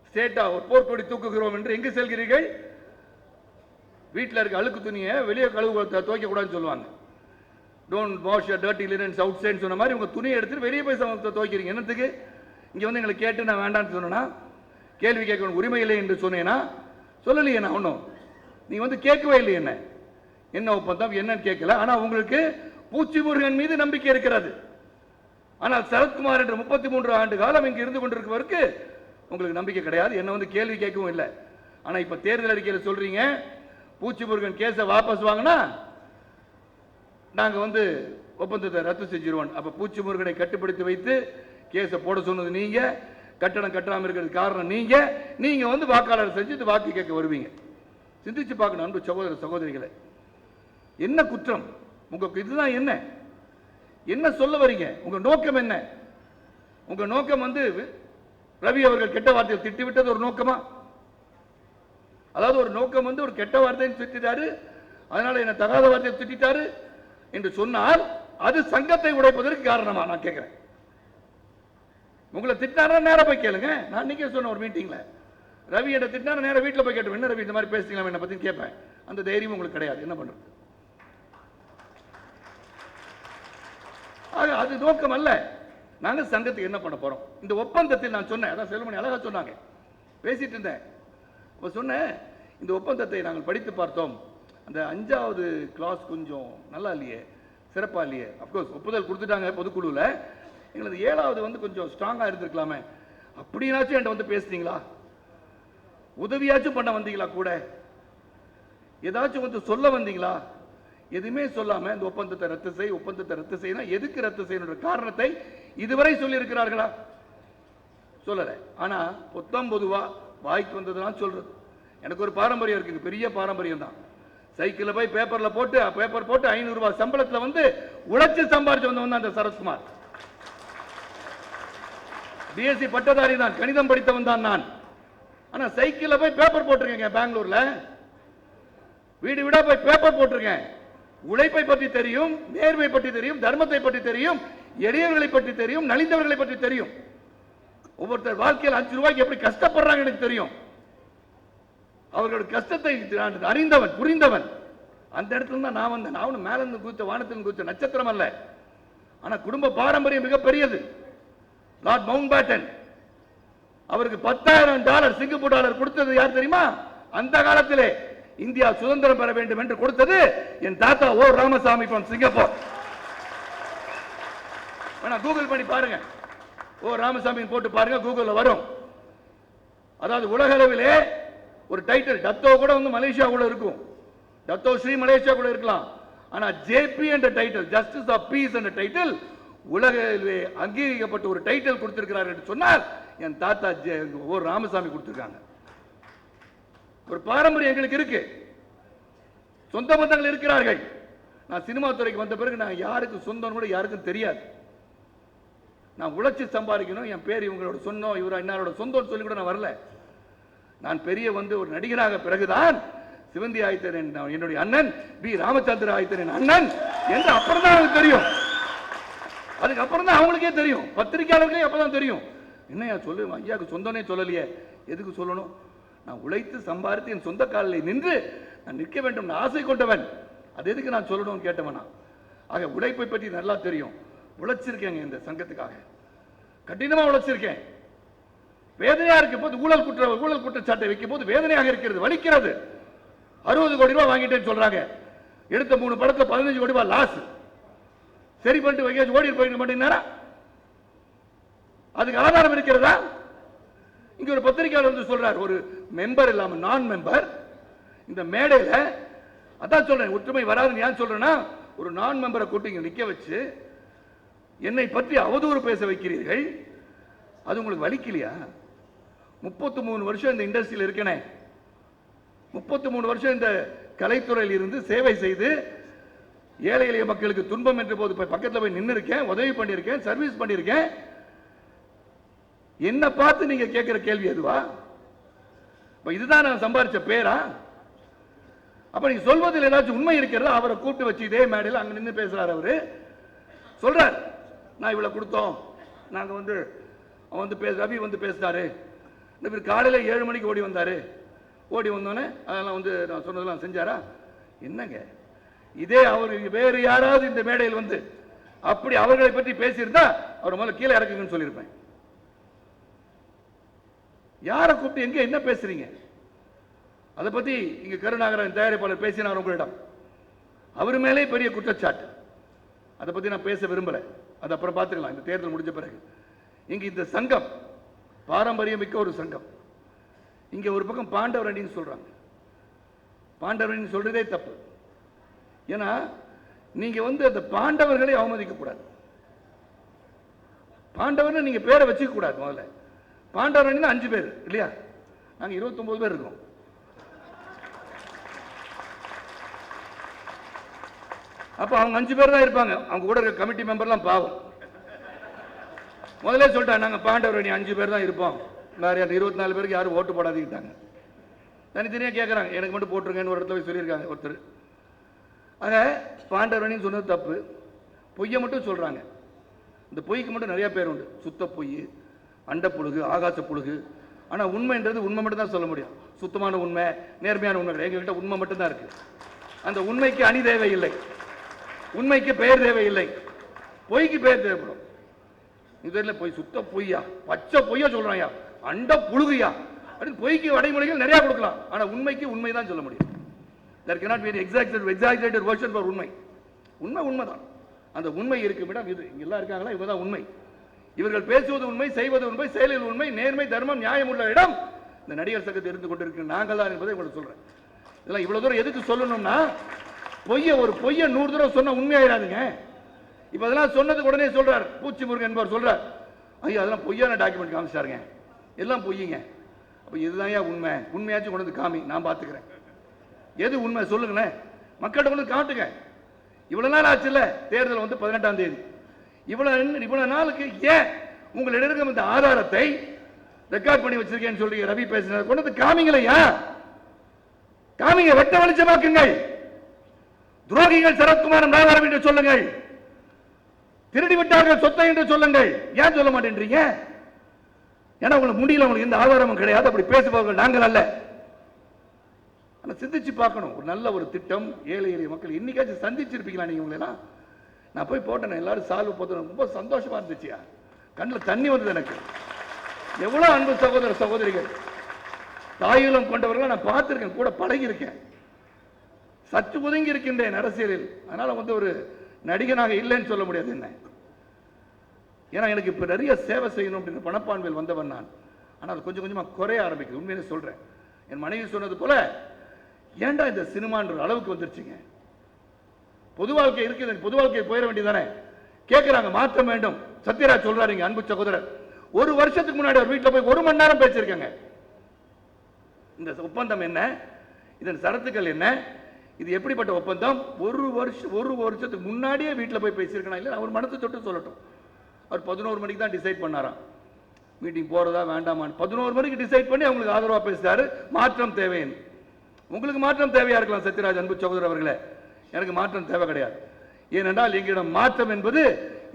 ஸ்டேட்டா ஒரு போர்க்கொடி தூக்குகிறோம் என்று எங்கு செல்கிறீர்கள்? வீட்டில் இருக்க அழுக்கு துணியை வெளியே கழுவு துவைக்க கூடாதுன்னு சொல்லுவாங்க. Don't wash your dirty linens outside சொன்ன மாதிரி உங்க துணியை எடுத்துட்டு வெளியே போய் துவைக்கிறீங்க. என்னத்துக்கு? இங்க வந்து எங்களை கேட்டு நான் வேண்டாம்னு சொன்னா, கேள்வி கேட்க உரிமை இல்லை என்று சொன்னேன்னா சொல்லலையே. நான் ஒன்றும் நீங்க வந்து கேட்கவே இல்லை. என்ன ஒப்பந்தம் என்னன்னு கேட்கல. ஆனா உங்களுக்கு பூச்சி முருகன் மீது நம்பிக்கை இருக்கிறது. ஆனால் சரத்குமார் என்ற 33 ஆண்டு காலம் இங்கு இருந்து கொண்டிருப்பவருக்கு உங்களுக்கு நம்பிக்கை கிடையாது. என்ன வந்து கேள்வி கேட்கவும் இல்லை. ஆனா இப்ப தேர்தல் அறிக்கையில் சொல்றீங்க பூச்சி முருகன் கேஸை வாபஸ் வாங்கினா நாங்க வந்து ஒப்பந்தத்தை ரத்து செஞ்சிருவோம். அப்ப பூச்சி முருகனை கட்டுப்படுத்தி வைத்து கேஸை போட சொன்னது நீங்க, கட்டணம் கட்டாமல் இருக்கிறது காரணம் நீங்க. நீங்க வந்து வாக்காளர் செஞ்சு வாக்கு கேட்க வருவீங்க. சிந்திச்சு பார்க்கணும் அன்பு சகோதர சகோதரிகளை. என்ன குற்றம் உங்களுக்கு? இதுதான் என்ன என்ன சொல்ல வரீங்க? உங்க நோக்கம் என்ன? உங்க நோக்கம் வந்து ரவி அவர்கள் கெட்ட வார்த்தையில் திட்டிவிட்டது ஒரு நோக்கமா? அதாவது ஒரு நோக்கம் வந்து ஒரு கெட்ட வார்த்தையை திட்டாரு, அதனால என்ன தகாத வார்த்தையை திட்டாரு என்று சொன்னால் அது சங்கத்தை உடைப்பதற்கு காரணமா? நான் கேட்கிறேன். உங்களை திட்டாரா நேரம் போய் கேளுங்க. நான் நீங்க சொன்ன ஒரு மீட்டிங்ல ரவி என்ன திட்டினா நேரம் வீட்டில் போய் கேட்டு என்ன ரவி இந்த மாதிரி பேசிக்கலாம் என்ன பத்தி கேட்பேன். அந்த தைரியம் உங்களுக்கு கிடையாது. என்ன பண்றது? அது நோக்கம் அல்ல. நாங்க சங்கத்துக்கு என்ன பண்ண போறோம்? இந்த ஒப்பந்தத்தில் நான் சொன்னேன், அதான் செல்வமணி அழகா சொன்னாங்க, பேசிட்டு இருந்தேன். அப்ப சொன்னேன், இந்த ஒப்பந்தத்தை நாங்கள் படித்து பார்த்தோம். அந்த 5வது கிளாஸ் கொஞ்சம் நல்லா இல்லையே, சிறப்பா இல்லையே. அப்கோர்ஸ் ஒப்புதல் கொடுத்துட்டாங்க பொதுக்குழுவில். எங்களது 7வது வந்து கொஞ்சம் ஸ்ட்ராங்கா இருந்திருக்கலாமே. அப்படின்னாச்சும் என்கிட்ட வந்து பேசுனீங்களா? உதவியாச்சும் பண்ண வந்தீங்களா? கூட ஏதாச்சும் வந்து சொல்ல வந்தீங்களா? எதுவுமே சொல்லாம இந்த ஒப்பந்தத்தை ரத்து செய்யணும். எதுக்கு ரத்து செய்யணும் காரணத்தை இதுவரை சொல்லி இருக்கிறார்களா? சொல்லல. ஆனா பொத்தம் பொதுவா வாய்க்கு வந்ததுதான் சொல்றது. எனக்கு ஒரு பாரம்பரியம் இருக்கு, பெரிய பாரம்பரியம் தான். சைக்கிள் போய் பேப்பர் போட்டு 500 ரூபாய் சம்பளத்தில் வந்து உழைச்சு சம்பாதிச்சு வந்தவன் தான் அந்த சரத்குமார். பிஎஸ்சி பட்டதாரி தான், கணிதம் படித்தவன் தான் நான். ஆனா சைக்கிள் போய் பேப்பர் போட்டிருக்கேன். பெங்களூர்ல வீடு வீடா போய் பேப்பர் போட்டிருக்கேன். உழைப்பை பற்றி தெரியும், நேர்மை பற்றி தெரியும், தர்மத்தை பற்றி தெரியும், எளியவர்களை பற்றி தெரியும், நலிந்தவர்களை பற்றி தெரியும். ஒவ்வொருத்தர் வாழ்க்கையில் 5 ரூபாய்க்கு எப்படி கஷ்டப்படுறாங்க எனக்கு தெரியும். அவர்களோட கஷ்டத்தை அறிந்தவன், புரிந்தவன். அந்த இடத்துல தான் நான் வந்தேன். நான் மேல இருந்து குதித்த, வானத்திலிருந்து குதித்த நட்சத்திரம் அல்ல. ஆனா குடும்ப பாரம்பரியம் மிக பெரியது. லார்ட் மவுண்ட் பேட்டன் அவருக்கு $10,000 சிங்கப்பூர் டாலர் கொடுத்தது யார் தெரியுமா? அந்த காலத்திலே இந்தியா சுதந்திரம் பெற வேண்டும் என்று கொடுத்தது என் தாத்தா ஓ ராமசாமி from சிங்கப்பூர். கூகுள் பண்ணி பாருங்க, ஓ ராமசாமி போட்டு பாருங்க, கூகுள்ல வரும். அதாவது உலக அளவிலே ஒரு டைட்டில் டத்தோ கூட வந்து மலேசியா கூட இருக்கும், டத்தோ ஸ்ரீ மலேசியா கூட இருக்கலாம். ஆனா ஜேபி என்ற டைட்டில், ஜஸ்டிஸ் ஆஃப் பீஸ் என்ற டைட்டில் உலகிலே அங்கீகரிக்கப்பட்ட ஒரு டைட்டில் கொடுத்திருக்கிறார் என்று சொன்னால் என் தாத்தா ஓ ராமசாமி கொடுத்திருக்காங்க. ஒரு பாரம்பரியம் எங்களுக்கு இருக்கு, சொந்த பந்தங்கள் இருக்கிறார்கள். நான் சினிமா துறைக்கு வந்த பிறகு நான் யாருக்கு சொந்தம் கூட யாருக்கும் தெரியாது. நான் உழைச்சி சம்பாதிக்கணும், என் பேர் இவங்களோட சொந்தம், இவர இன்னாரோட சொந்தம் சொல்லி கூட நான் வரல. நான் பெரிய வந்து ஒரு நடிகராக பிறகுதான் சிவந்தி ஆயத்தன் என்னுடைய அண்ணன், பி ராமச்சந்திர ஆயத்தன் அண்ணன் என்று அப்புறம் தான் எனக்கு தெரியும். அதுக்கப்புறம் தான் அவங்களுக்கே தெரியும், பத்திரிகையாளர்களே அப்பதான் தெரியும். என்னையா சொல்லு, ஐயாவுக்கு சொந்தனே சொல்லலையே, எதுக்கு சொல்லணும்? நான் உழைத்து சம்பாதித்து என் சொந்த காலில் நின்று நான் நிற்க வேண்டும் ஆசை கொண்டவன். அது எதுக்கு நான் சொல்லணும்னு கேட்டவனா? ஆக உழைப்பை பற்றி நல்லா தெரியும். உழைச்சிருக்கேங்க, இந்த சங்கத்துக்காக கடினமா உழைச்சிருக்கேன். வேதனையா இருக்கு போது, ஊழல் குற்றச்சாட்டை வைக்கும் போது வேதனையாக இருக்கிறது, வலிக்கிறது. 60 கோடி ரூபாய் வாங்கிட்டேன்னு சொல்றாங்க. எடுத்த 3 படத்துல 15 கோடி ரூபாய் லாஸ். சரி பண்ணிட்டு வைக்க ஓடி போயிட மாட்டேங்கிறா. அதுக்கு ஆதாரம் இருக்கிறதா? இங்க ஒரு பத்திரிகையாளர் வந்து சொல்றார், ஒரு மெம்பர் இல்லாம நான் மெம்பர் இந்த மேடையில, அதான் சொல்றேன் ஒற்றுமை வராதுன்னு ஏன் சொல்றேன்னா, ஒரு நான் மெம்பரை கூட்டி நிக்க வச்சு என்னை பற்றி அவதூறு பேச வைக்கிறீர்கள். அது உங்களுக்கு வலிக்கலையா? 33 வருஷம் இந்த இண்டஸ்ட்ரியில் இருக்கனே, 33 வருஷம் இந்த கலைத்துறையில் இருந்து சேவை செய்து ஏழை எளிய மக்களுக்கு துன்பம் என்ற போது பக்கத்தில் போய் நின்று இருக்கேன், உதவி பண்ணியிருக்கேன், சர்வீஸ் பண்ணியிருக்கேன். என்ன பார்த்து நீங்க கேட்கிற கேள்வி எதுவா? இதுதான் நான் சம்பாதிச்ச பேரா? அப்ப நீங்க சொல்வதில் ஏதாச்சும் உண்மை இருக்கிறது. அவரை கூப்பிட்டு வச்சு இதே மேடையில் அங்க நின்று பேசுறாரு. அவரு சொல்றார், நான் இவ்வளவு கொடுத்தோம், நாங்க வந்து ரவி வந்து பேசினாரு, இந்த பேர் காலையில 7 மணிக்கு ஓடி வந்தாரு, ஓடி வந்தோன்னே அதெல்லாம் வந்து நான் சொன்னதெல்லாம் செஞ்சாரா? என்னங்க இதே அவர் வேறு யாராவது இந்த மேடையில் வந்து அப்படி அவர்களை பற்றி பேசியிருந்தா அவர் முதல்ல கீழே இறக்குங்கன்னு சொல்லியிருப்பேன். யாரை கூப்பிட்டு எங்க என்ன பேசுறீங்க? அதை பத்தி இங்க கருணாகரன் தயாரிப்பாளர் பேசினார் உங்களிடம். அவர் மேலே பெரிய குற்றச்சாட்டு. அதை பத்தி நான் பேச விரும்பல, அது அப்புறம் பார்த்துக்கலாம் இந்த தேர்தல் முடிஞ்ச பிறகு. இங்க இந்த சங்கம் பாரம்பரியம் மிக்க ஒரு சங்கம். இங்க ஒரு பக்கம் பாண்டவரணின்னு சொல்றாங்க. பாண்டவரணின்னு சொல்றதே தப்பு. ஏன்னா நீங்க வந்து அந்த பாண்டவர்களை அவமதிக்க கூடாது. பாண்டவர் நீங்க பேரை வச்சுக்க கூடாது. முதல்ல பாண்டவரணி 5 பேர் இல்லையா? நாங்க 29 பேர் இருக்கோம். அப்ப அவங்க 5 பேர் தான் இருப்பாங்க. அவங்க கூட இருக்க கமிட்டி மெம்பர்லாம் பாவம். முதல்ல சொல்லிட்டாங்க, நாங்க பாண்டவரணி 5 பேர் தான் இருப்போம், வேற 24 பேருக்கு யாரும் ஓட்டு போடாதீங்கட்டாங்க. தனித்தனியாக கேட்குறாங்க, எனக்கு மட்டும் போட்டுருங்கன்னு ஒரு இடத்துல போய் சொல்லியிருக்காங்க ஒருத்தர். ஆக பாண்டவரணின்னு சொன்னது தப்பு. பொய்யை மட்டும் சொல்றாங்க. இந்த பொய்க்கு மட்டும் நிறைய பேர் உண்டு. சுத்த பொய், அண்ட புழுகு, ஆகாச புழுகு. ஆனா உண்மைன்றது உண்மை மட்டும் தான் சொல்ல முடியும். சுத்தமான உண்மை, நேர்மையான உண்மை கிடையாது. எங்ககிட்ட உண்மை மட்டும் தான் இருக்கு. அந்த உண்மைக்கு அணி தேவையில்லை, உண்மைக்கு பெயர் தேவையில்லை, பொய்க்கு பெயர் தேவைப்படும். இதுல பொய், சுத்த பொய்யா, பச்சை பொய்யா சொல்றாயா, அண்ட புழுகுயா அப்படின்னு பொய்க்கு வடைமொழிகள் நிறைய கொடுக்கலாம். ஆனா உண்மைக்கு உண்மை தான் சொல்ல முடியும். There cannot be an exaggerated version for உண்மை. உண்மை உண்மைதான். அந்த உண்மை இருக்கும் இடம் இது. இங்க எல்லாம் இருக்காங்களா, இவங்கதான் உண்மை. இவர்கள் பேசுவது உண்மை, செய்வது உண்மை, செயலில் உண்மை, நேர்மை, தர்மம், நியாயம் உள்ள இடம் இந்த நடிகர் சங்கத்தில் இருந்து கொண்டிருக்கிற நாங்கள் தான் என்பதை உங்களுக்கு சொல்றேன். இதெல்லாம் இவ்வளவு தூரம் எதுக்கு சொல்லணும்னா, ஒரு பொய்ய 100 தடவை சொன்ன உண்மையாயிராதுங்க. இப்ப அதெல்லாம் சொன்னதுக்கு உடனே சொல்றார் பூச்சி முருகன் என்பவர் சொல்றார், ஐயா அதெல்லாம் பொய்யான டாக்குமெண்ட் காமிச்சாருங்க, எல்லாம் பொய்யுங்க. அப்ப இதுதான் உண்மை. உண்மையாச்சும் கொண்டு வந்து காமி, நான் பாத்துக்கிறேன். எது உண்மை சொல்லுங்களேன், மக்கள்கிட்ட கொண்டு காட்டுங்க. இவ்வளவு நாள் ஆச்சு இல்ல, தேர்தல் வந்து 18ஆம் தேதி. இவ்வளவு நாளுக்கு ஏன் உங்களிடம் இருக்கும் இந்த ஆதாரத்தை ரெக்கார்ட் பண்ணி வச்சிருக்கேன்னு சொல்லி ரவி பேசினார், கொண்டு வந்து காமிங்களையா? காமிங்க, வெட்ட வெளிச்சமாக்குங்கள். துரோகிகள் சரத்குமார் நாகாரம் என்று சொல்லுங்கள், திருடி விட்டார்கள் சொத்தை என்று சொல்லுங்கள். ஏன் சொல்ல மாட்டேன்றீங்க? ஏன்னா உங்களுக்கு முடியல, உங்களுக்கு எந்த ஆதாரமும் கிடையாது. அப்படி பேசுபவர்கள் நாங்கள் அல்ல. ஆனா சிந்திச்சு பார்க்கணும். ஒரு நல்ல ஒரு திட்டம், ஏழை எளிய மக்கள் இன்னைக்காச்சும் சந்திச்சிருப்பீங்களா நீங்க? உங்களெல்லாம் நான் போய் போட்டேன், எல்லாரும் சால்வ் போட்டேன், ரொம்ப சந்தோஷமா இருந்துச்சியா, கண்ணில் தண்ணி வந்தது எனக்கு. எவ்வளவு அன்பு சகோதர சகோதரிகள், தாயுலம் கொண்டவர்கள் நான் பார்த்திருக்கேன், கூட பழகி இருக்கேன், சற்று ஒதுங்கி இருக்கின்றேன் அரசியலில். அதனால வந்து ஒரு நடிகனாக இல்லைன்னு சொல்ல முடியாது என்ன. ஏன்னா எனக்கு இப்ப நிறைய சேவை செய்யணும் அப்படின்னு பணப்பான்மையில் வந்தவன் நான். ஆனால் அது கொஞ்சம் கொஞ்சமா குறைய ஆரம்பிக்குது. உண்மையிலே சொல்றேன். என் மனைவி சொன்னது போல, ஏன்டா இந்த சினிமான்ற அளவுக்கு வந்துருச்சுங்க. பொது வாழ்க்கை இருக்குது, பொது வாழ்க்கையை போயிட வேண்டியதானே. கேட்கிறாங்க, மாற்றம் வேண்டும். சத்யராஜ் சொல்றாருங்க, அன்பு சகோதரர், 1 வருஷத்துக்கு முன்னாடி ஒரு வீட்டில் போய் 1 மணி நேரம் பேசியிருக்காங்க. இந்த ஒப்பந்தம் என்ன, இதன் சரத்துக்கள் என்ன, இது எப்படிப்பட்ட ஒப்பந்தம், 1 வருஷத்துக்கு முன்னாடியே வீட்டில் போய் பேசியிருக்கா இல்லை, அவர் மனத்தை தொட்டு சொல்லட்டும். அவர் 11 மணிக்கு தான் டிசைட் பண்ணாராம் மீட்டிங் போறதா வேண்டாமான்னு. 11 மணிக்கு டிசைட் பண்ணி அவங்களுக்கு ஆதரவா பேசுறாரு, மாற்றம் தேவைன்னு. உங்களுக்கு மாற்றம் தேவையா இருக்கலாம் சத்யராஜ், அன்பு சகோதரர் அவர்களே. எனக்கு மாற்றம் தேவை கிடையாது. ஏனென்றால் எங்களிடம் மாற்றம் என்பது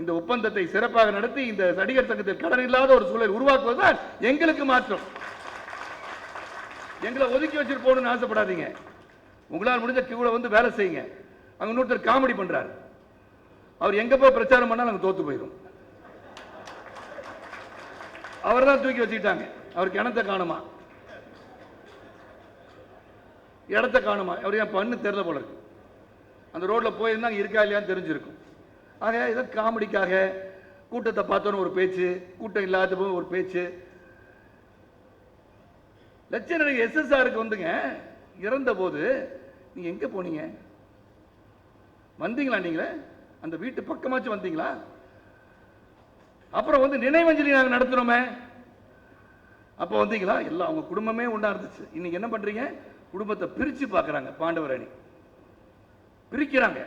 இந்த ஒப்பந்தத்தை சிறப்பாக நடத்தி இந்த நடிகர் சங்கத்தில் கடன் இல்லாத ஒரு சூழலை உருவாக்குவதுதான் எங்களுக்கு மாற்றம். எங்களை ஒதுக்கி வச்சுட்டு போகணும்னு ஆசைப்படாதீங்க. உங்களால் முடிஞ்ச கூட வந்து வேலை செய்யுங்க. அங்க இன்னொருத்தர் காமெடி பண்றாரு, அவர் எங்க போய் பிரச்சாரம் பண்ணாலும் அங்க தோத்து போயிடும். அவர் தான் தூக்கி வச்சுக்கிட்டாங்க. அவருக்கு இடத்த காணுமா, இடத்த காணுமா, அவர் ஏன் பண்ணு தெரியல போல இருக்கு. அந்த ரோட்ல போயிருந்தாங்க, இருக்கா இல்லையான்னு தெரிஞ்சிருக்கும். ஆக இதை காமெடிக்காக கூட்டத்தை பார்த்தோன்னு ஒரு பேச்சு, கூட்டம் இல்லாத ஒரு பேச்சு. லட்சண SSRக்கு வந்துங்க இறந்த போது நீங்க எங்க போனீங்க? வந்தீங்களா? நீங்களே அந்த வீட்டு பக்கமாச்சும் வந்தீங்களா? அப்புறம் வந்து நினைவஞ்சலி நாங்கள் நடத்துறோமே, அப்போ வந்தீங்களா? எல்லாம் அவங்க குடும்பமே ஒன்றா இருந்துச்சு. இன்னைக்கு என்ன பண்றீங்க? குடும்பத்தை பிரிச்சு பார்க்கறாங்க. பாண்டவர் அணி பிரிக்கிறாங்க.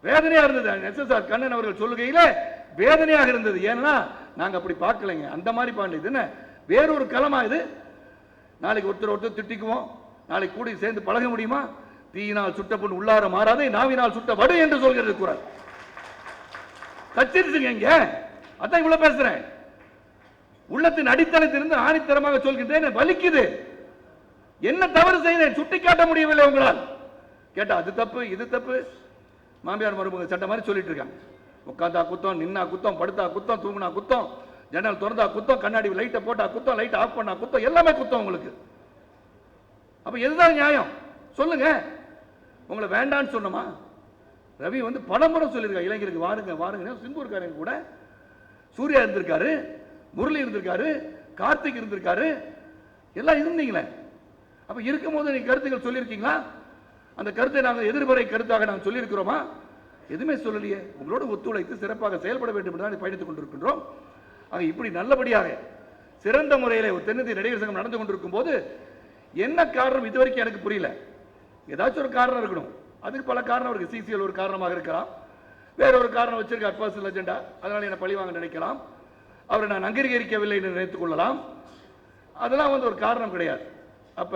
வேதனையா இருந்தது. SSR கண்ணன் அவர்கள் சொல்லுகையில வேதனையாக இருந்தது. ஏன்னா நாங்க அப்படி பார்க்கலைங்க. அந்த மாதிரி பாடல. இது என்ன வேறொரு களமா இது? நாளைக்கு ஒருத்தர் திட்டிக்குவோம், நாளைக்கு கூடி சேர்ந்து பழக முடியுமா? தீயினால் சுட்ட பொண்ணு உள்ளார மாறாதே, நாவினால் சுட்ட வடு என்று சொல்கிறது குறள். கச்சிருச்சுங்க இங்க. அதான் இவ்வளவு பேசுறேன். உள்ளத்தின் அடித்தளத்திலிருந்து ஆணித்தரமாக சொல்கின்றேன். வலிக்குது. என்ன தவறு செய்தேன் சுட்டி காட்ட முடியவில்லை உங்களால். கேட்டா அது தப்பு, இது தப்பு. மாமியார் மருமக சட்ட மாதிரி சொல்லிட்டு இருக்காங்க. உட்காந்தா குத்தம், நின்னா குத்தம், படுத்தா குத்தம், தூங்கினா குத்தம், ஜன்னல் திறந்தா குத்தம், கண்ணாடி லைட்டை போட்டா குத்தம், லைட் ஆஃப் பண்ணா குத்தம், எல்லாமே குத்தம் உங்களுக்கு. அப்ப எதுதான் நியாயம் சொல்லுங்க? உங்களை வேண்டான்னு சொன்னோமா? ரவி வந்து பலமுறை சொல்லியிருக்காரு இளைஞருக்கு வாருங்க வாருங்க. சிங்கூர்காரங்க கூட சூர்யா இருந்திருக்காரு, முரளி இருந்திருக்காரு, கார்த்திக் இருந்திருக்காரு, எல்லாம் இருந்தீங்களே. அப்ப இருக்கும் போது நீங்க கருத்துக்கள் சொல்லியிருக்கீங்களா? அந்த கருத்தை நாங்கள் எதிர்மறை கருத்தாக நாங்கள் சொல்லியிருக்கிறோமா? எதுவுமே சொல்லலையே. உங்களோடு ஒத்துழைத்து சிறப்பாக செயல்பட வேண்டும் என்று தான் பயணித்துக் கொண்டிருக்கின்றோம். ஆக இப்படி நல்லபடியாக சிறந்த முறையில் ஒரு தென்னிந்திய நடிகர் சங்கம் நடந்து கொண்டிருக்கும் போது என்ன காரணம் இதுவரைக்கும் எனக்கு புரியல. ஏதாச்சும் ஒரு காரணம் இருக்கணும். அதுக்கு பல காரணம் இருக்கு. சிசிஎல் ஒரு காரணமாக இருக்கலாம், வேற ஒரு காரணம் வச்சிருக்கார், பர்சனல் அஜெண்டா, அதனால என்ன பழிவாங்க நினைக்கலாம், அவரை நான் அங்கீகரிக்கவில்லை என்று நினைத்துக் கொள்ளலாம். அதெல்லாம் வந்து ஒரு காரணம் கிடையாது. அப்ப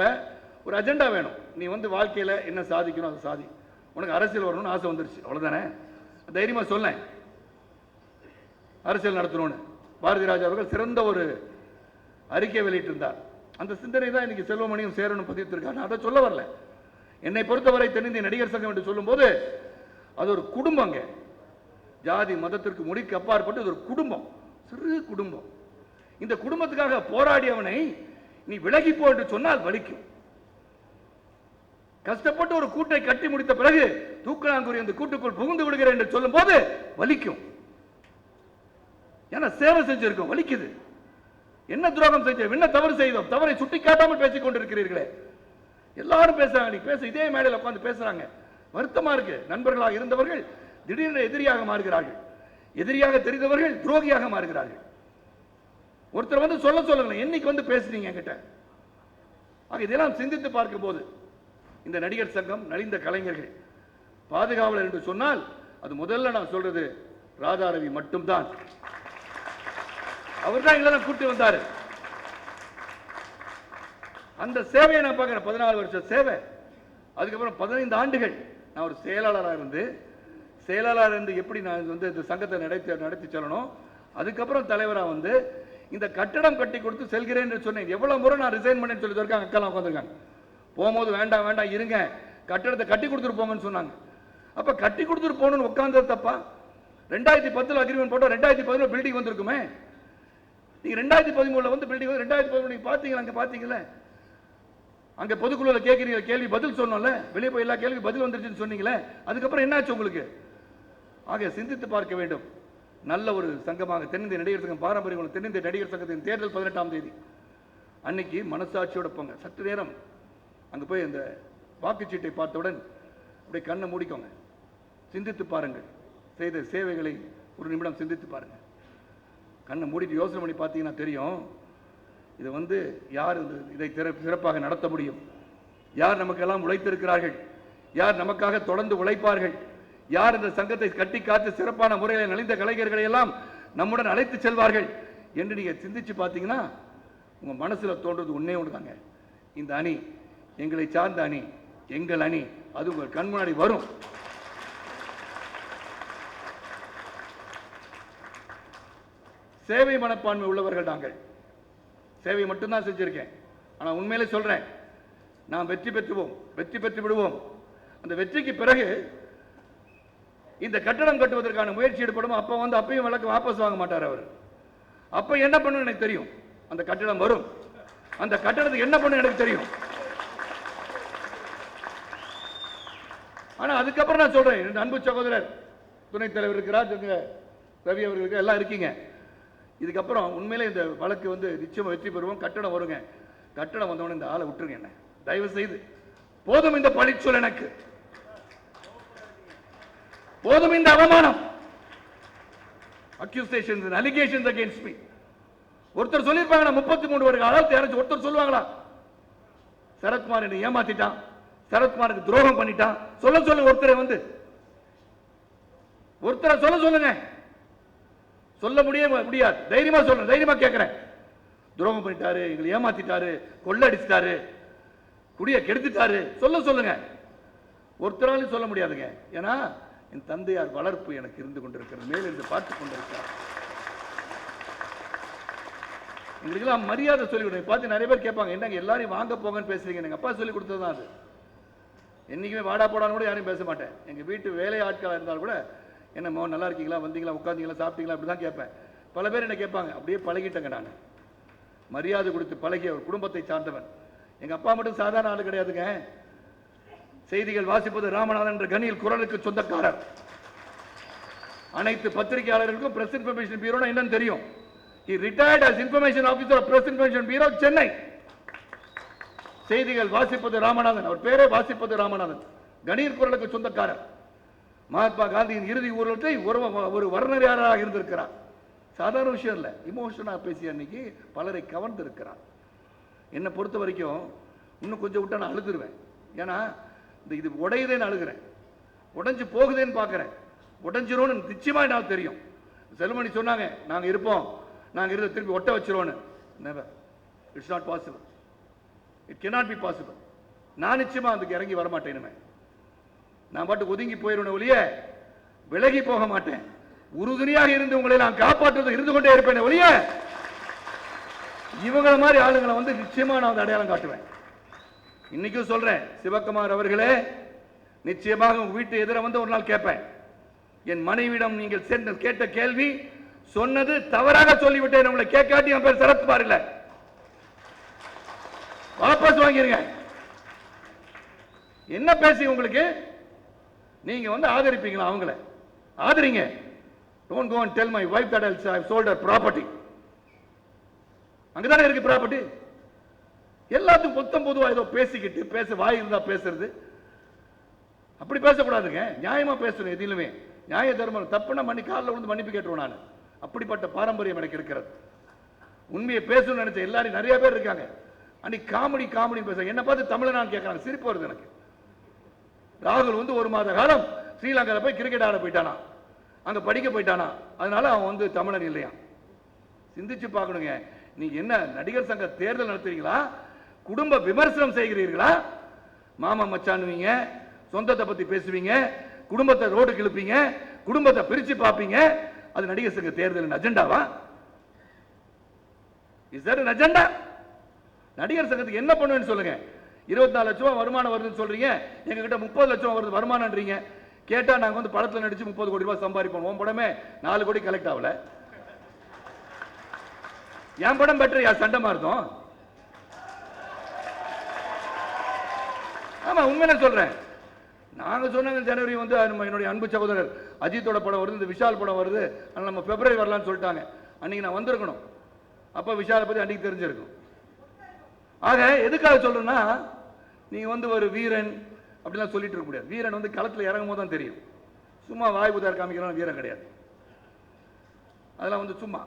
ஒரு அஜெண்டா வேணும். நீ வந்து வாழ்க்கையில என்ன சாதிக்கணும் அதை சாதி. உனக்கு அரசியல் வரணும்னு ஆசை வந்துருச்சு, அவ்வளவுதானே? தைரியமா சொல்ல அரசியல் நடத்தணும்னு பாரதி ராஜா அவர்கள் சிறந்த ஒரு அறிக்கை வெளியிட்டிருந்தார். அந்த சிந்தனை தான் இன்னைக்கு செல்வமணியும் சேரணும் பதிவித்திருக்காங்க. அதை சொல்ல வரல. என்னை பொறுத்தவரை தென்னிந்திய நடிகர் சங்கம் என்று சொல்லும் போது அது ஒரு குடும்பங்க. ஜாதி மதத்திற்கு முடிக்கு அப்பாற்பட்டு ஒரு குடும்பம், சிறு குடும்பம். இந்த குடும்பத்துக்காக போராடியவனை நீ விலகி போ என்று சொன்னால் வலிக்கும். கஷ்டப்பட்டு ஒரு கூட்டை கட்டி முடித்த பிறகு தூக்கணாங்குறி அந்த கூட்டுக்குள் புகுந்து விடுகிறேன் என்று சொல்லும் போது வலிக்கும். ஏன்னா சேவை செஞ்சிருக்கோம், வலிக்குது. என்ன துரோகம் செஞ்சோம், என்ன தவறு செய்தோம், தவறை சுட்டி காட்டாமல் பேசிக் கொண்டிருக்கிறீர்களே. எல்லாரும் பேசுறாங்க, நீ பேச இதே மேடையில் உட்கார்ந்து பேசுறாங்க. வருத்தமா இருக்கு. நண்பர்களாக இருந்தவர்கள் திடீரென எதிரியாக மாறுகிறார்கள், எதிரியாக தெரிந்தவர்கள் துரோகியாக மாறுகிறார்கள். ஒருத்தர் வந்து சொல்லுங்க, என்னைக்கு வந்து பேசுறீங்க என்கிட்ட. இதெல்லாம் சிந்தித்து பார்க்கும் போது இந்த நடிகர் சங்கம், நலிந்த கலைஞர்கள் பாதுகாவலர் என்று சொன்னால் அது முதல்ல நான் சொல்றது ராதாரவி மட்டும்தான். அவர் தான் எங்களை கூட்டி வந்தாரு. அந்த சேவையை நான் பார்க்கிறேன். 14 வருஷம் சேவை, அதுக்கப்புறம் 15 ஆண்டுகள் நான் ஒரு செயலாளராக இருந்து எப்படி நான் வந்து இந்த சங்கத்தை நடத்தி செல்லணும். அதுக்கப்புறம் தலைவராக வந்து இந்த கட்டடம் கட்டி கொடுத்து செல்கிறேன் என்று சொன்னேன். எவ்வளவு முறை நான் ரிசைன் பண்ணேன்னு சொல்லி இருக்காங்க. அக்கெல்லாம் உட்காந்துருக்காங்க. போகும்போது வேண்டாம் வேண்டாம் இருங்க, கட்டடத்தை கட்டி கொடுத்துட்டு போங்கன்னு சொன்னாங்க. அப்ப கட்டி கொடுத்துட்டு போகணும்னு உட்கார்ந்தது தப்பா? 2010 அக்ரிமெண்ட் போட்டா 2011 பில்டிங் வந்திருக்குமே. நீங்க 2013 வந்து பில்டிங் 2013 பாத்தீங்களா? அங்க பாத்தீங்கல்ல, அங்க பொதுக்குழுல கேட்கிறீங்க கேள்வி பதில் சொன்னோம்ல, வெளியே போய் எல்லா கேள்வி பதில் வந்துருச்சுன்னு சொன்னீங்களே, அதுக்கப்புறம் என்னாச்சு உங்களுக்கு? ஆக சிந்தித்து பார்க்க வேண்டும். நல்ல ஒரு சங்கமாக தென்னிந்திய நடிகர் சங்கம் பாரம்பரிய தென்னிந்திய நடிகர் சங்கத்தின் தேர்தல் 18ஆம் தேதி அன்னைக்கு மனசாட்சியோட போங்க. சற்று நேரம் அங்க போய் அந்த வாக்குச்சீட்டை பார்த்தவுடன் அப்படியே கண்ணை மூடிக்கோங்க, சிந்தித்து பாருங்கள். செய்த சேவைகளை ஒரு நிமிடம் சிந்தித்து பாருங்க. கண்ணை மூடிட்டு யோசனை பண்ணி பார்த்தீங்கன்னா தெரியும், இதை வந்து யார் இதை சிறப்பாக நடத்த முடியும், யார் நமக்கெல்லாம் உழைத்திருக்கிறார்கள், யார் நமக்காக தொடர்ந்து உழைப்பார்கள், யார் இந்த சங்கத்தை கட்டி காத்து சிறப்பான முறையில் நலிந்த கலைஞர்களை எல்லாம் நம்முடன் அழைத்து செல்வார்கள் என்று நீங்க சிந்திச்சு பார்த்தீங்கன்னா உங்க மனசுல தோன்றது ஒன்னே ஒண்ணுதாங்க, இந்த அணி எங்களை சார்ந்த அணி, எங்கள் அணி, அது உங்க கண் முன்னாடி வரும். சேவை மனப்பான்மை உள்ளவர்கள் நாங்கள். சேவை மட்டும்தான் செஞ்சிருக்கேன். ஆனா உண்மையிலே சொல்றேன், நாம் வெற்றி பெற்று விடுவோம். அந்த வெற்றிக்கு பிறகு இந்த கட்டடம் கட்டுவதற்கான முயற்சி ஈடுபடும். அப்ப வந்து அப்பயும் வழக்கு வாபஸ் வாங்க மாட்டார் அவர். அப்ப என்ன பண்ணணும் எனக்கு தெரியும். அந்த கட்டடம் வரும், அந்த கட்டடத்துக்கு என்ன பண்ணணும் எனக்கு தெரியும். ஆனா அதுக்கப்புறம் நான் சொல்றேன், அன்பு சகோதரர் துணைத் தலைவர் இருக்கிறார், ரவி அவர்களுக்கு எல்லாம் இருக்கீங்க. இதுக்கப்புறம் உண்மையிலே இந்த வழக்கு வந்து நிச்சயமா வெற்றி பெறுவோம். கட்டடம் வருங்க. கட்டடம் வந்தவொடனே இந்த ஆளை விட்டுருங்க. என்ன தயவு செய்து போதும் இந்த பழிச்சொல், எனக்கு போதும் இந்த அவமானம். Accusations and allegations against me. ஒருத்தர் சொல்லிருப்பாங்க 33 வருட காலத்தில் யாராச்சும் ஒருத்தர் சொல்லுவாங்களா? சரத்குமார் என்னை ஏமாத்திட்டான், சரத்குமாருக்கு துரோகம் பண்ணிட்டான் சொல்லுங்க. ஒருத்தரை சொல்லுங்க. சொல்ல முடியாது. தைரியமா சொல்றேன், தைரியமா கேட்கிறேன். துரோகம் பண்ணிட்டாரு, எங்களை ஏமாத்திட்டாரு, கொள்ளடிச்சிட்டாரு, குடிய கெடுத்துட்டாரு, சொல்லுங்க. ஒருத்தராலையும் சொல்ல முடியாதுங்க. ஏன்னா என் தந்தையார் வளர்ப்பு எனக்கு இருந்து கொண்டிருக்கிறது, மேல் இருந்து பார்த்து கொண்டிருக்கிறார். எங்களுக்கெல்லாம் மரியாதை சொல்லிக் கொடுங்க. பார்த்து நிறைய பேர் கேட்பாங்க, என்னங்க எல்லாரையும் வாங்க போங்கன்னு பேசுறீங்க. எங்க அப்பா சொல்லி கொடுத்தது தான் அது. என்னைக்குமே வாடா போடான்னு கூட யாரையும் பேச மாட்டேன். எங்க வீட்டு வேலை ஆட்களாக இருந்தாலும் கூட என்ன நல்லா இருக்கீங்களா, வந்தீங்களா, உட்காந்தீங்களா, சாப்பிட்டீங்களா, அப்படிதான் கேட்பேன். பல பேர் என்ன கேட்பாங்க. அப்படியே பழகிட்டேங்க. நான் மரியாதை கொடுத்து பழகிய ஒரு குடும்பத்தை சார்ந்தவன். எங்க அப்பா மட்டும் சாதாரண ஆளு கிடையாதுங்க. செய்திகள் வாசிப்பது ராமநாதன் என்ற கணியில் குரலுக்கு சொந்தக்காரர். அனைத்து பத்திரிகையாளர்களுக்கும் பிரஸ் இன்ஃபர்மேஷன் பியூரோ என்னன்னு தெரியும். He retired as information officer of Press Information Bureau, Chennai. செய்திகள் வாசிப்பது ராமநாதன், அவர் பேரே வாசிப்பது ராமநாதன், கணீர் குரலுக்கு சொந்தக்காரர். மகாத்மா காந்தியின் இறுதி ஊர்வலத்தை ஒரு வர்ணனையாளராக இருந்திருக்கிறார். சாதாரண விஷயம் இல்லை. இமோஷனா பேசிய அன்னைக்கு பலரை கவர்ந்து இருக்கிறார். என்னை பொறுத்த வரைக்கும் இன்னும் கொஞ்சம் விட்டா நான் அழுதுருவேன். ஏன்னா இது உடையுதேன்னு அழுகிறேன், உடைஞ்சு போகுதேன்னு பார்க்குறேன். உடைஞ்சிரும்னு நிச்சயமா நான் தெரியும். செல்வமணி சொன்னாங்க, நாங்கள் இருப்போம், நாங்கள் இருந்த திருப்பி ஒட்ட வச்சிருவோன்னு. Never, it's not possible, it cannot be possible. நான் நிச்சயமா அதுக்கு இறங்கி வரமாட்டேன். இனிமே நான் பாட்டு ஒதுங்கி போயிடுவேன் ஒழிய விலகி போக மாட்டேன். உறுதுணையாக இருந்து உங்களை நான் காப்பாற்றுவது இருந்து கொண்டே இருப்பேன் ஒழிய இவங்களை மாதிரி ஆளுங்களை வந்து நிச்சயமா நான் வந்து அடையாளம் காட்டுவேன். இன்னைக்கும் சொல்றேன், சிவகுமார் அவர்களே, நிச்சயமாக உங்க வீட்டு எதிர வந்து ஒரு நாள் கேட்பேன். என் மனைவியிடம் நீங்கள் கேட்ட கேள்வி சொன்னது தவறாக சொல்லிவிட்டேன், உங்களை கேட்காட்டி என் பேர் சரத்குமார் இல்ல, வாபஸ் வாங்கிருங்க. என்ன பேசி உங்களுக்கு நீங்க வந்து ஆதரிப்பீங்களா? அவங்கள ஆதரிங்க. Don't go and tell my wife that I've sold her property. அங்கதானே இருக்கு ப்ராப்பர்ட்டி. எல்லாத்துக்கும் பொத்தம் பொதுவா ஏதோ பேசிக்கிட்டு பேச வாய் இருந்தா பேசுறது, அப்படி பேசக்கூடாதுங்க. நியாயமா பேசணும். எதிலுமே நியாய தர்மம். தப்புனா காலில் விழுந்து மன்னிப்பு கேட்டுருவோம். நான் அப்படிப்பட்ட பாரம்பரியம் எனக்கு இருக்கிறது. உண்மையை பேசணும்னு நினைச்ச எல்லாரும் நிறைய பேர் இருக்காங்க. அன்னைக்கு காமெடி பேச என்ன பார்த்து தமிழனான்னு கேட்கறாங்க. சிரிப்பு வருது எனக்கு. ராகுல் வந்து ஒரு மாத காலம் ஸ்ரீலங்காவில் போய் கிரிக்கெட் ஆட போயிட்டானா, அங்க படிக்க போயிட்டானா, அதனால அவன் வந்து தமிழன் இல்லையா? சிந்திச்சு பார்க்கணுங்க. நீங்க என்ன நடிகர் சங்க தேர்தல் நடத்துறீங்களா? குடும்ப விமர்சனம் செய்கிறீர்களா? மாமா மச்சானுவீங்க, சொந்தத்தை பத்தி பேசுவீங்க, குடும்பத்தை ரோடுக்கு இழுப்பீங்க, குடும்பத்தை பிரிச்சு பார்ப்பீங்க. அது நடிகர் சங்க தேர்தலின் அஜெண்டாவா? Is that an agenda? நடிகர் சங்கத்துக்கு என்ன பண்ணுவேன்னு சொல்லுங்க. 24 லட்சம் வருமானம் வருதுன்னு சொல்றீங்க, எங்க கிட்ட 30 லட்சம் வருது வருமானம்ன்றீங்க. கேட்டா நாங்க வந்து படத்துல நடிச்சு 30 கோடி ரூபாய் சம்பாதிப்போம். உன் படமே 4 கோடி கலெக்ட் ஆகல. என் படம் பெட்டர், யார் சண்டை மாறுதோம்? ஆமா, உண்மையில சொல்றேன். நாங்க சொன்னாங்க ஜனவரி வந்து என்னுடைய அன்பு சகோதரர் அஜித்தோட படம் வருது, இந்த விஷால் படம் வருது, அதனால நம்ம பிப்ரவரி வரலாம்னு சொல்லிட்டாங்க. அன்னைக்கு நான் வந்திருக்கணும். அப்ப விஷாலை பத்தி அன்னைக்கு தெரிஞ்சிருக்கும். ஆக எதுக்காக சொல்றேன்னா, நீங்க வந்து ஒரு வீரன் அப்படிலாம் சொல்லிட்டு இருக்க முடியாது. வீரன் வந்து களத்தில் இறங்கும் போது தான் தெரியும். சும்மா வாய் புதார் காமிக்கிறோம் வீரன் கிடையாது. அதெல்லாம் வந்து சும்மா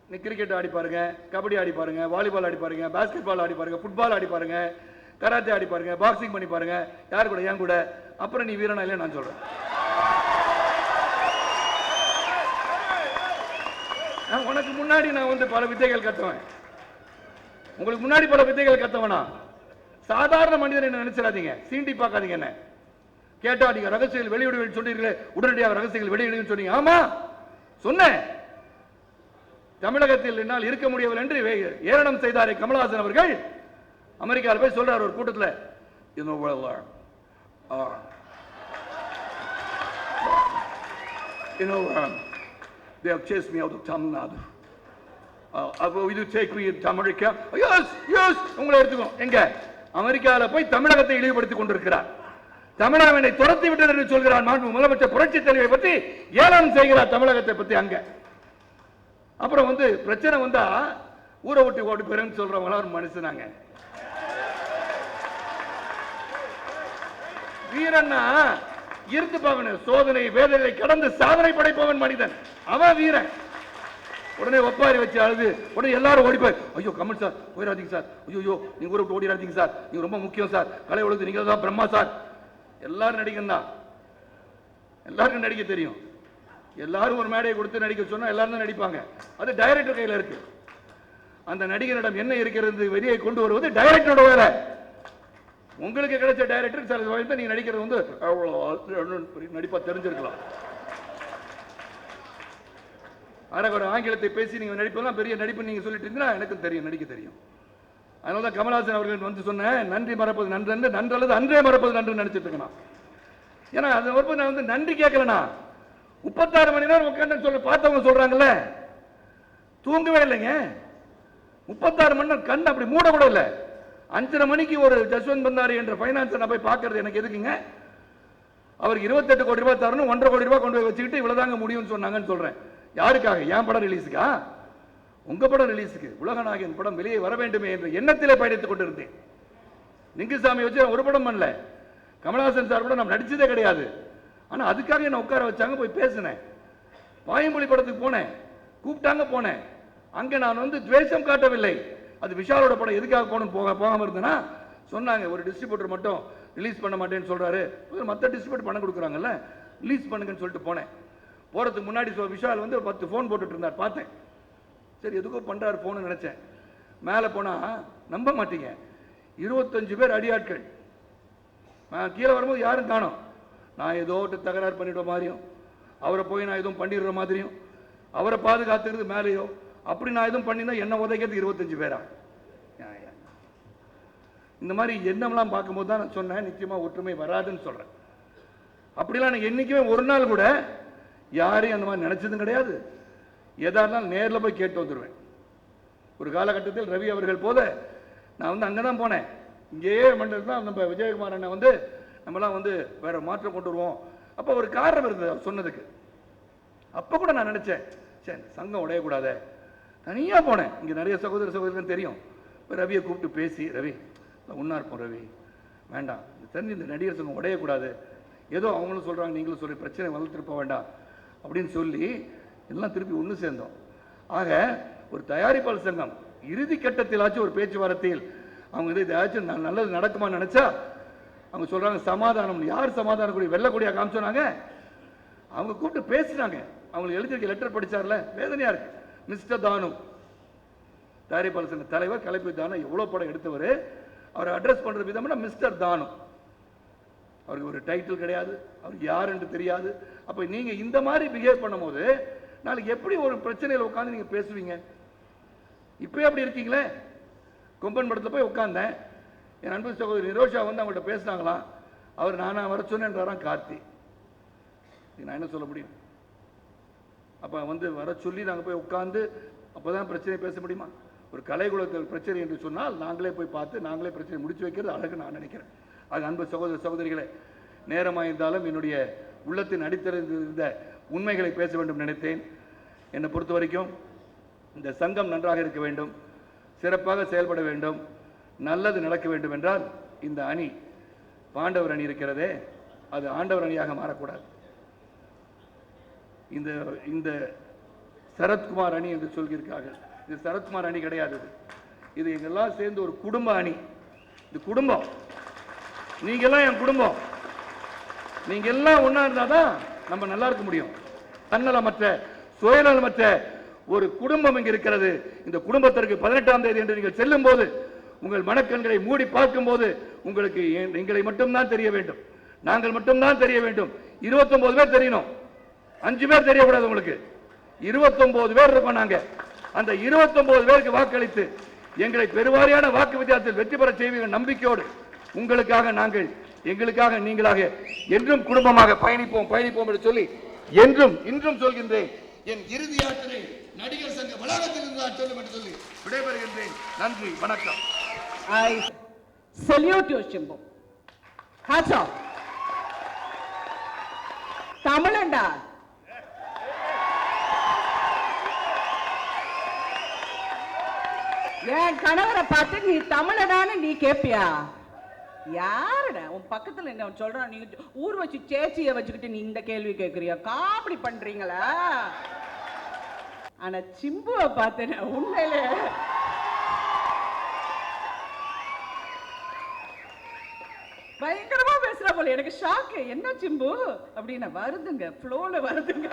நீ கிரிக்கெட் ஆடி பாருங்க, கபடி ஆடி பாருங்க, வாலிபால் ஆடி பாருங்க, பாஸ்கெட் பால் ஆடி பாருங்க, ஃபுட்பால் ஆடி பாருங்க, கராத்தே ஆடி பாருங்க, பாக்ஸிங் பண்ணி பாருங்க. யார் கூட? என் கூட. அப்புறம் நீ வீரனா இல்லையா நான் சொல்றேன். உனக்கு முன்னாடி நான் வந்து பல வித்தைகள் கத்துவேன், உங்களுக்கு முன்னாடி பல வித்தைகள் கத்தவனா. சாதாரண மனிதன் என்ன நினைச்சிடாதீங்க, சீண்டி பார்க்காதீங்க. என்ன கேட்டா நீங்க ரகசியங்கள் வெளியிடுவேன் சொன்னீர்களே, உடனடியாக ரகசியங்கள் வெளியிடுவேன் சொன்னீங்க. ஆமா சொன்னேன். தமிழகத்தில் என்னால் இருக்க முடியவில்லை என்று ஏளனம் செய்தாரே கமலஹாசன் அவர்கள், அமெரிக்காவில் போய் சொல்றார் ஒரு கூட்டத்தில், they have chased me out of Tamil Nadu. Will you take me to America? Yes, உங்களை எடுத்துக்கோ. எங்க? அமெரிக்காவில் போய் தமிழகத்தை இழிவுபடுத்திக் கொண்டிருக்கிறார். தமிழகம் என்னை துரத்தி விட்டது என்று சொல்கிறார். முதலமைச்சர் புரட்சி தலைவை பற்றி ஏளனம் செய்கிறார் தமிழகத்தை பற்றி. அங்க அப்புறம் வந்து பிரச்சனை வந்தா ஊரை விட்டு ஓடி போறேன்னு சொல்றவங்களா ஒரு மனுஷனாங்க. வீரன்னா இருந்து பார்க்கணும். சோதனை வேதனை கடந்து சாதனை படைப்பவன் மனிதன், அவன் வீரன். உடனே ஒப்பாரி வச்சு அழுது உடனே எல்லாரும் ஓடி போய், ஐயோ கமல் சார் போயிடாதீங்க சார், ஐயோ நீங்க ஊரை விட்டு ஓடிடாதீங்க சார், நீங்க ரொம்ப முக்கியம் சார், கலை உலகத்து நீங்க தான் பிரம்மா சார். எல்லாரும் நடிகன் தான், எல்லாருக்கும் நடிக்க தெரியும். எல்லாரும் ஒரு மேடையை கொடுத்து நடிக்க சொன்னா எல்லாரும் தான் நடிப்பாங்க. அது டைரக்டர் கையில் இருக்கு. அந்த நடிகரிடம் என்ன இருக்கிறது வெளியே கொண்டு வருவது டைரக்டரோட வேலை. உங்களுக்கு கிடைச்ச டைரக்டர் சில வயசு நீங்க நடிக்கிறது வந்து நடிப்பா தெரிஞ்சிருக்கலாம். அரகோட ஆங்கிலத்தை பேசி நீங்க நடிப்பெல்லாம் பெரிய நடிப்பு நீங்க சொல்லிட்டு இருந்தீங்கன்னா எனக்கும் தெரியும், நடிக்க தெரியும். அதனால தான் கமல்ஹாசன் அவர்கள் வந்து சொன்னேன், நன்றி மறப்பது நன்று, நன்று அல்லது அன்றே மறப்பது நன்று நினைச்சிட்டு இருக்கேன். ஏன்னா அது ஒரு நான் வந்து நன்றி கேட்கலண்ணா. 36 மணி நேரம் உட்காந்து சொல்ல பார்த்தவங்க சொல்றாங்கல்ல, தூங்கவே இல்லைங்க. 36 மணி நேரம் கண் அப்படி மூட கூட இல்லை. 5:30 மணிக்கு ஒரு ஜஸ்வந்த் பந்தாரி என்ற பைனான்ஸை நான் போய் பார்க்கறது எனக்கு எதுக்குங்க? அவருக்கு 28 கோடி ரூபாய் தரணும், 1.5 கோடி ரூபாய் கொண்டு போய் வச்சுக்கிட்டு இவ்வளவுதாங்க முடியும்னு சொன்னாங்கன்னு சொல்றேன். யாருக்காக? என் படம் ரிலீஸுக்கா? உங்க படம் ரிலீஸுக்கு. உலகநாயகன் படம் வெளியே வர வேண்டுமே என்ற எண்ணத்திலே பயணித்துக் கொண்டிருந்தேன். லிங்குசாமி வச்சு ஒரு படம் பண்ணல, கமல்ஹாசன் சார் கூட நான் நடிச்சதே கிடையாது. ஆனா அதுக்காக என்ன உட்கார வச்சாங்க, போய் பேசினேன். பாயம்புலி படத்துக்கு போனேன், கூப்பிட்டாங்க போனேன். அங்க நான் வந்து துவேஷம் காட்டவில்லை. அது விஷாலோட படம், எதுக்காக போகணும் போகாம இருந்தேன்னா சொன்னாங்க ஒரு டிஸ்ட்ரிபியூட்டர் மட்டும் ரிலீஸ் பண்ண மாட்டேன்னு சொல்றாரு, மற்ற டிஸ்ட்ரிபியூட்டர் பணம் கொடுக்குறாங்கல்ல, ரிலீஸ் பண்ணுங்கன்னு சொல்லிட்டு போனேன். போறதுக்கு முன்னாடி விஷால் வந்து 10 ஃபோன் போட்டுட்டு இருந்தார், பார்த்தேன். சரி எதுக்கோ பண்றாரு போன்னு நினைச்சேன். மேலே போனா நம்ப மாட்டீங்க, 25 பேர் அடியாட்கள். நான் கீழே வரும்போது யாரும் காணோம். நான் ஏதோ தகராறு பண்ணிடுற மாதிரியும், அவரை போய் நான் எதுவும் பண்ணிடுற மாதிரியும், அவரை பாதுகாத்துக்கிறது மேலேயோ அப்படி நான் எதுவும் பண்ணியிருந்தா என்ன உதைக்கிறது 25 பேரா? இந்த மாதிரி எண்ணம்லாம் பார்க்கும்போது தான் நான் சொன்னேன் நிச்சயமா ஒற்றுமை வராதுன்னு சொல்றேன். அப்படிலாம் நான் என்னைக்குமே ஒரு நாள் கூட யாரையும் அந்த மாதிரி நினைச்சதும் கிடையாது. எதா இருந்தாலும் நேரில் போய் கேட்டு வந்துடுவேன். ஒரு காலகட்டத்தில் ரவி அவர்கள் போல நான் வந்து அங்கே தான் போனேன். இங்கேயே மண்டல் தான் நம்ம விஜயகுமார் அண்ணன் வந்து நம்மலாம் வந்து வேற மாற்றம் கொண்டு வருவோம். அப்போ ஒரு காரணம் இருந்தது அவர் சொன்னதுக்கு. அப்போ கூட நான் நினைச்சேன், சரி சங்கம் உடையக்கூடாது, தனியாக போனேன். இங்கே நிறைய சகோதர சகோதரர்கள் தெரியும். இப்போ ரவியை கூப்பிட்டு பேசி, ரவி ஒன்றா இருப்போம், ரவி வேண்டாம், தெரிஞ்சு இந்த நடிகர் சங்கம் உடையக்கூடாது, ஏதோ அவங்களும் சொல்கிறாங்க நீங்களும் சொல்லி பிரச்சனை வளர்த்துருப்ப வேண்டாம் அப்படின்னு சொல்லி எல்லாம் திருப்பி ஒன்று சேர்ந்தோம். ஆக ஒரு தயாரிப்பாளர் சங்கம் இறுதி கட்டத்திலாச்சும் ஒரு பேச்சுவார்த்தையில் அவங்க வந்து இதாச்சும் நல்லது நடக்குமான்னு நினச்சா அவங்க சொல்கிறாங்க சமாதானம். யார் சமாதானம் கூடிய வெள்ளக்கூடியா காமிச்சோனாங்க, அவங்க கூப்பிட்டு பேசினாங்க. அவங்களுக்கு எழுதியிருக்க லெட்டர் படித்தார்ல, வேதனையாக இருக்கு. மிஸ்டர் தானு தயாரிப்பாளர் சங்க தலைவர், கலைப்பு தானு எவ்வளோ படம் எடுத்தவர், அவரை அட்ரஸ் பண்ணுற விதம்னா மிஸ்டர் தானு. அவருக்கு ஒரு டைட்டில் கிடையாது, அவருக்கு யார் என்று தெரியாது. அப்போ நீங்கள் இந்த மாதிரி பிஹேவ் பண்ணும்போது நாளைக்கு எப்படி ஒரு பிரச்சனையில் உட்காந்து நீங்கள் பேசுவீங்க? இப்போயே அப்படி இருக்கீங்களே. கொம்பன் படத்தில் போய் உட்காந்தேன், என் அன்பு சகோதரி நிரோஷா வந்து அவங்கள்ட்ட பேசினாங்களாம். அவர் நானா வர சொன்னேன்றாராம் கார்த்தி. நான் என்ன சொல்ல முடியும்? அப்போ வந்து வர சொல்லி நாங்கள் போய் உட்காந்து அப்போ தான் பிரச்சனை பேச முடியுமா? ஒரு கலைக்குலத்தில் பிரச்சனை என்று சொன்னால் நாங்களே போய் பார்த்து நாங்களே பிரச்சனை முடிச்சு வைக்கிறது அழகு நான் நினைக்கிறேன். அது அன்பு சகோதர சகோதரிகளே, நேரமாக இருந்தாலும் என்னுடைய உள்ளத்தின் அடித்தறிந்த உண்மைகளை பேச வேண்டும் நினைத்தேன். என்னை பொறுத்த வரைக்கும் இந்த சங்கம் நன்றாக இருக்க வேண்டும், சிறப்பாக செயல்பட வேண்டும், நல்லது நடக்க வேண்டும் என்றால் இந்த அணி, பாண்டவர் அணி இருக்கிறதே, அது ஆண்டவர் அணியாக மாறக்கூடாது. இந்த இந்த சரத்குமார் அணி என்று சொல்கிறார்கள். இது சரத்குமார் அணி கிடையாது. இது எங்கெல்லாம் சேர்ந்து ஒரு குடும்ப அணி. இது குடும்பம். நீங்க எல்லாம் என் குடும்பம். நீங்க எல்லாம் ஒன்னா இருந்தாதான் நம்ம நல்லா இருக்க முடியும். தன்னலமற்ற சுயநலமற்ற ஒரு குடும்பம் இங்கு இருக்கிறது. இந்த குடும்பத்திற்கு 18ஆம் தேதி என்று நீங்கள் செல்லும் போது உங்கள் மனக்கண்களை மூடி பார்க்கும் போது உங்களுக்கு எங்களை மட்டும்தான் தெரிய வேண்டும், நாங்கள் மட்டும்தான் தெரிய வேண்டும். 29 பேர் தெரியணும், 5 பேர் தெரியக்கூடாது. உங்களுக்கு 29 பேர் இருக்கோம். நாங்க அந்த 29 பேருக்கு வாக்களித்து எங்களை பெருவாரியான வாக்கு வித்தியாசத்தில் வெற்றி பெற செய்வீர்கள் நம்பிக்கையோடு உங்களுக்காக நாங்கள், எங்களுக்காக நீங்களாக என்றும் குடும்பமாக பயணிப்போம் என்று சொல்லி என்றும் இன்றும் சொல்கின்றேன். என் இறுதி யாத்திரை நடிகர் சங்க வளாகத்தில் இருந்தால் சொல்லும் என்று சொல்லி விடைபெறுகின்றேன். நன்றி, வணக்கம். I salute you, Shimbu. Hats off. தமிழண்டா. என் கணவரை பார்த்து நீ தமிழடான்னு நீ கேப்பியா? யாருடா உன் பக்கத்துல என்ன சொல்றான்? நீ ஊர் வச்சு சேச்சிய வச்சுக்கிட்டு நீ இந்த கேள்வி கேட்கறியா? காமெடி பண்றீங்களா? ஆனா சிம்புவை பார்த்தேன் உண்மையிலே பயங்கரமா பேசுறா போல. எனக்கு ஷாக்கு. என்ன சிம்பு அப்படின்னா வருதுங்க, ஃப்ளோல வருதுங்க.